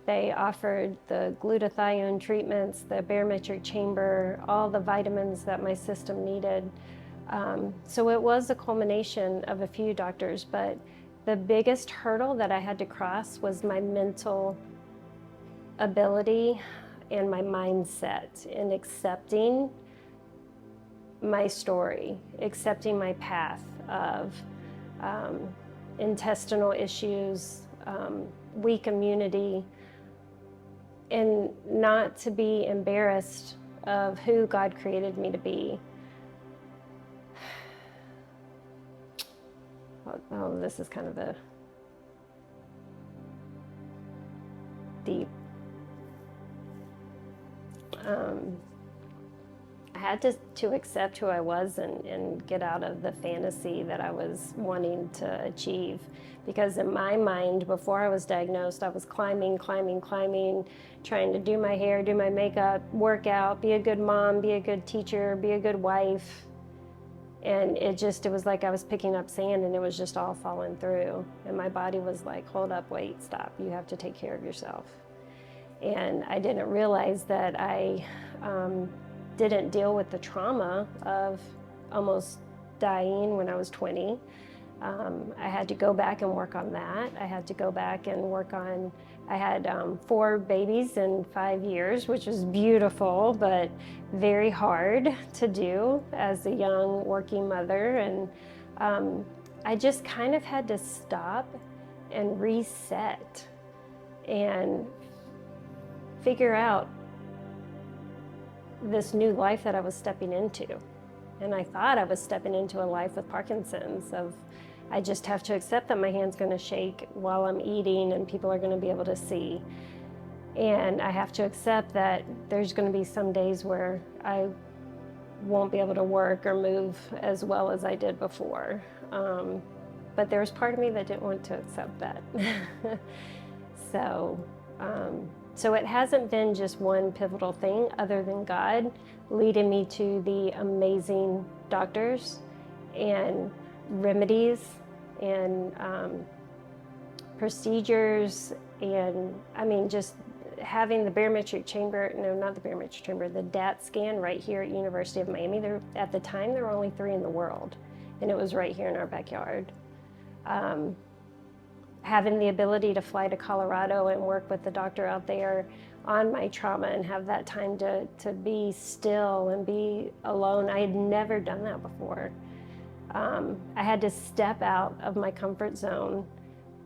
They offered the glutathione treatments, the barometric chamber, all the vitamins that my system needed. So it was a culmination of a few doctors, but the biggest hurdle that I had to cross was my mental ability and my mindset in accepting my story, accepting my path of intestinal issues, weak immunity, and not to be embarrassed of who God created me to be. Oh, this is kind of a deep. I had to accept who I was and get out of the fantasy that I was wanting to achieve. Because in my mind, before I was diagnosed, I was climbing, trying to do my hair, do my makeup, work out, be a good mom, be a good teacher, be a good wife. And it was like I was picking up sand and it was just all falling through. And my body was like, hold up, wait, stop. You have to take care of yourself. And I didn't realize that I didn't deal with the trauma of almost dying when I was 20. I had to go back and work on that. I had to go back and work on, I had 4 babies in 5 years, which was beautiful, but very hard to do as a young working mother. And I just kind of had to stop and reset and figure out this new life that I was stepping into. And I thought I was stepping into a life with Parkinson's of, I just have to accept that my hand's going to shake while I'm eating and people are going to be able to see. And I have to accept that there's going to be some days where I won't be able to work or move as well as I did before. But there was part of me that didn't want to accept that. So it hasn't been just one pivotal thing other than God leading me to the amazing doctors and remedies and procedures, and I mean, just having the barometric chamber, no, not the barometric chamber, the DAT scan right here at University of Miami. At the time, there were only 3 in the world, and it was right here in our backyard. Having the ability to fly to Colorado and work with the doctor out there on my trauma and have that time to be still and be alone. I had never done that before. I had to step out of my comfort zone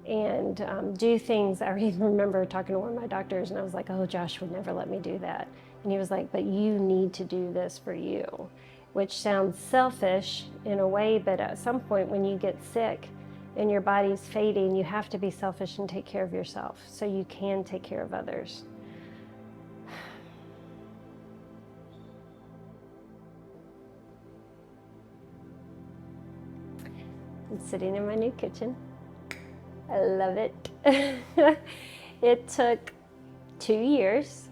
and do things. I even remember talking to one of my doctors and I was like, oh, Josh would never let me do that. And he was like, but you need to do this for you, which sounds selfish in a way, but at some point when you get sick and your body's fading, you have to be selfish and take care of yourself so you can take care of others. I'm sitting in my new kitchen. I love it. It took 2 years.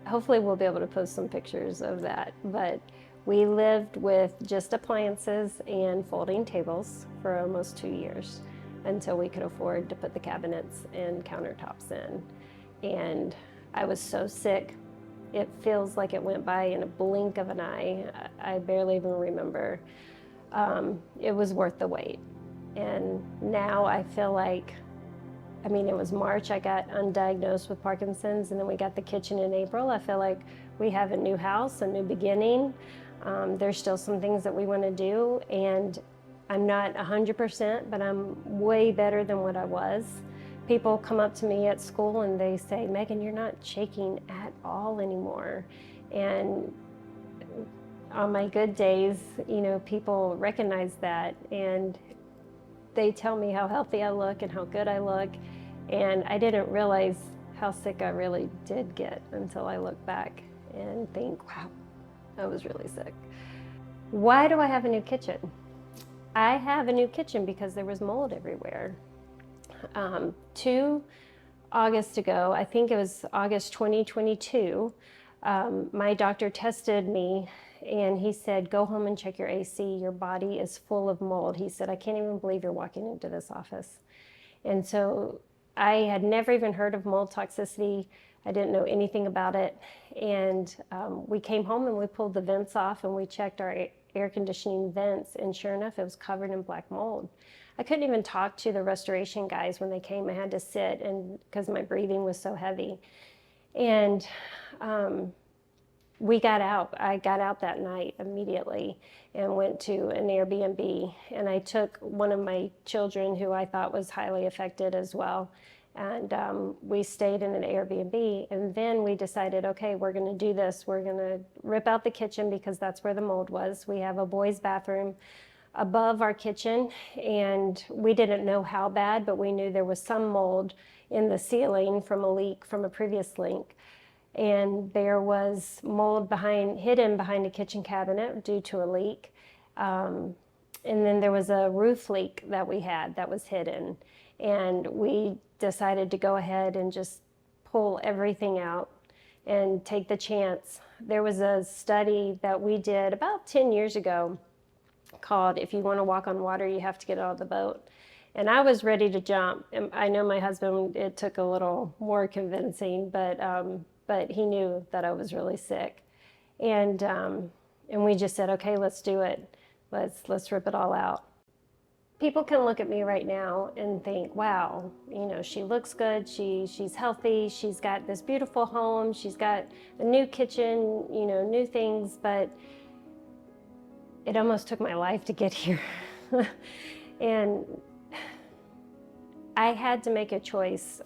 Hopefully we'll be able to post some pictures of that, but we lived with just appliances and folding tables for almost 2 years until we could afford to put the cabinets and countertops in. And I was so sick. It feels like it went by in a blink of an eye. I barely even remember. It was worth the wait. And now I feel like, I mean, it was March, I got undiagnosed with Parkinson's, and then we got the kitchen in April. I feel like we have a new house, a new beginning. There's still some things that we want to do, and I'm not 100%, but I'm way better than what I was. People come up to me at school and they say, Megan, you're not shaking at all anymore. And on my good days, you know, people recognize that and they tell me how healthy I look and how good I look. And I didn't realize how sick I really did get until I look back and think, wow, I was really sick. Why do I have a new kitchen? I have a new kitchen because there was mold everywhere. 2 August ago, I think it was August 2022, my doctor tested me and he said, go home and check your AC. Your body is full of mold. He said, I can't even believe you're walking into this office. And so I had never even heard of mold toxicity. I didn't know anything about it. And we came home and we pulled the vents off and we checked our air conditioning vents, and sure enough, it was covered in black mold. I couldn't even talk to the restoration guys when they came. I had to sit and because my breathing was so heavy. And we got out. I got out that night immediately and went to an Airbnb. And I took one of my children who I thought was highly affected as well. And we stayed in an Airbnb. And then we decided, okay, we're going to do this. We're going to rip out the kitchen because that's where the mold was. We have a boys' bathroom above our kitchen. And we didn't know how bad, but we knew there was some mold in the ceiling from a leak from a previous leak. And there was mold hidden behind a kitchen cabinet due to a leak. And then there was a roof leak that we had that was hidden. And we decided to go ahead and just pull everything out and take the chance. There was a study that we did about 10 years ago called "If You Want to Walk on Water, You Have to Get Out of the Boat." And I was ready to jump. And I know my husband, it took a little more convincing, but he knew that I was really sick. And we just said, okay, let's do it. Let's rip it all out. People can look at me right now and think, wow, she looks good, she's healthy, she's got this beautiful home, she's got a new kitchen, new things, but it almost took my life to get here. And I had to make a choice.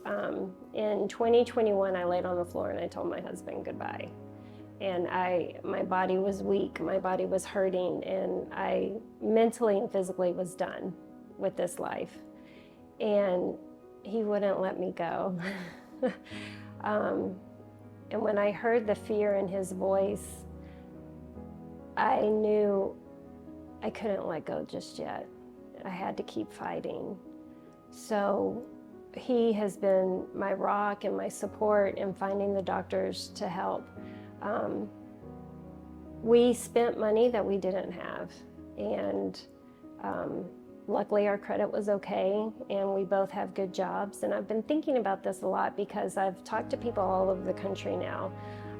In 2021, I laid on the floor and I told my husband goodbye. And my body was weak, my body was hurting, and I mentally and physically was done with this life. And he wouldn't let me go. And when I heard the fear in his voice, I knew I couldn't let go just yet. I had to keep fighting. So he has been my rock and my support in finding the doctors to help. We spent money that we didn't have, and luckily our credit was okay, and we both have good jobs. And I've been thinking about this a lot because I've talked to people all over the country now.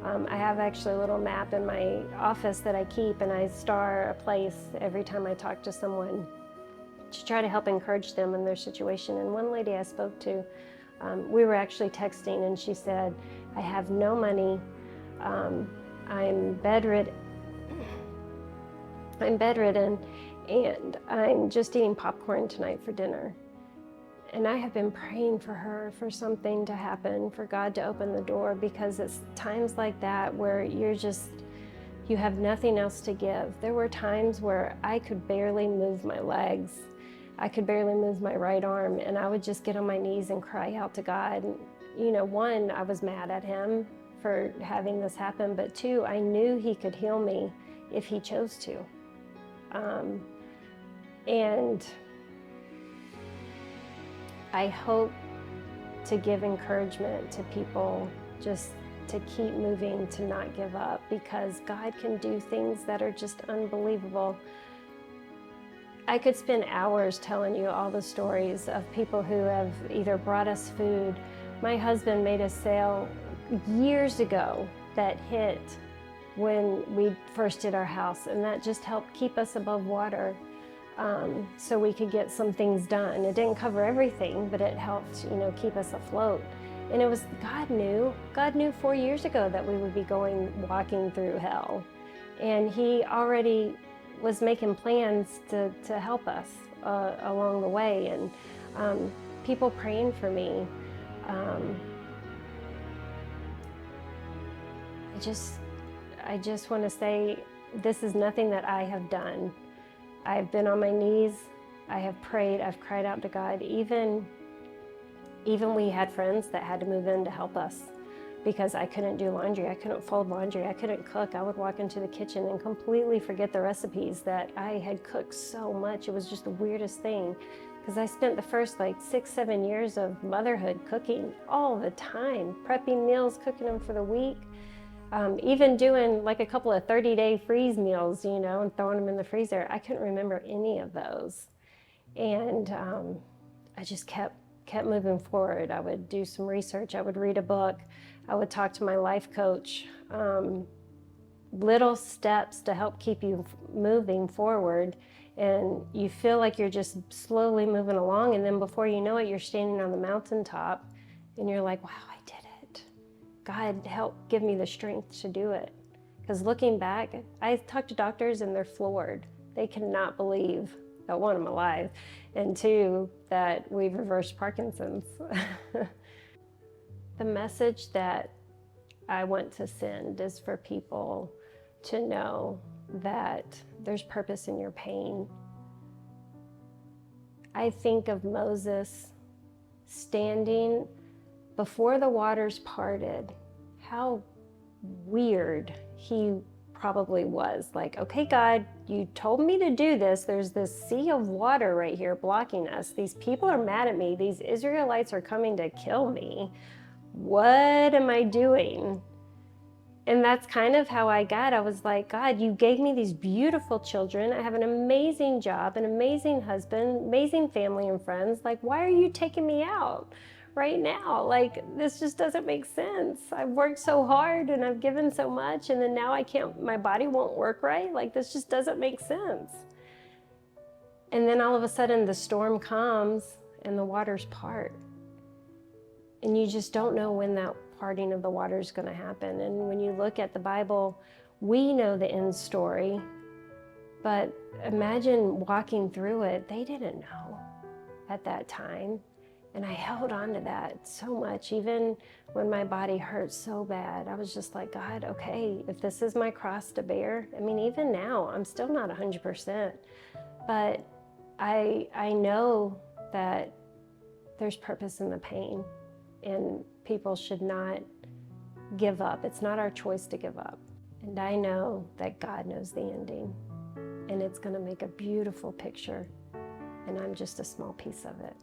I have actually a little map in my office that I keep, and I star a place every time I talk to someone to try to help encourage them in their situation. And one lady I spoke to, we were actually texting, and she said, I have no money, I'm bedridden, and I'm just eating popcorn tonight for dinner. And I have been praying for her, for something to happen, for God to open the door, because it's times like that where you have nothing else to give. There were times where I could barely move my legs. I could barely move my right arm, and I would just get on my knees and cry out to God. And, one, I was mad at him for having this happen, but two, I knew he could heal me if he chose to. And I hope to give encouragement to people just to keep moving, to not give up, because God can do things that are just unbelievable. I could spend hours telling you all the stories of people who have either brought us food. My husband made a sale years ago that hit when we first did our house, and that just helped keep us above water, so we could get some things done. It didn't cover everything, but it helped, keep us afloat. And it was, God knew 4 years ago that we would be walking through hell. And he already was making plans to help us along the way. And people praying for me. I just want to say, this is nothing that I have done. I've been on my knees, I have prayed, I've cried out to God. Even we had friends that had to move in to help us because I couldn't do laundry, I couldn't fold laundry, I couldn't cook. I would walk into the kitchen and completely forget the recipes that I had cooked so much. It was just the weirdest thing, because I spent the first 6-7 years of motherhood cooking all the time, prepping meals, cooking them for the week. Even doing a couple of 30-day freeze meals, and throwing them in the freezer. I couldn't remember any of those. And I just kept moving forward. I would do some research. I would read a book. I would talk to my life coach. Little steps to help keep you moving forward. And you feel like you're just slowly moving along. And then before you know it, you're standing on the mountaintop. And you're like, wow, I did it. God helped give me the strength to do it. Because looking back, I talk to doctors and they're floored. They cannot believe that, one, I'm alive, and two, that we've reversed Parkinson's. The message that I want to send is for people to know that there's purpose in your pain. I think of Moses standing before the waters parted, how weird he probably was. Okay, God, you told me to do this. There's this sea of water right here blocking us. These people are mad at me. These Israelites are coming to kill me. What am I doing? And that's kind of how I was like, God, you gave me these beautiful children. I have an amazing job, an amazing husband, amazing family and friends. Like, why are you taking me out right now? Like, this just doesn't make sense. I've worked so hard and I've given so much, and then now I can't, my body won't work right. Like, this just doesn't make sense. And then all of a sudden the storm comes and the waters part. And you just don't know when that parting of the water is going to happen. And when you look at the Bible, we know the end story, but imagine walking through it. They didn't know at that time. And I held on to that so much, even when my body hurt so bad. I was just like, God, okay, if this is my cross to bear, I mean, even now, I'm still not 100%, but I know that there's purpose in the pain. And people should not give up. It's not our choice to give up. And I know that God knows the ending. And it's going to make a beautiful picture. And I'm just a small piece of it.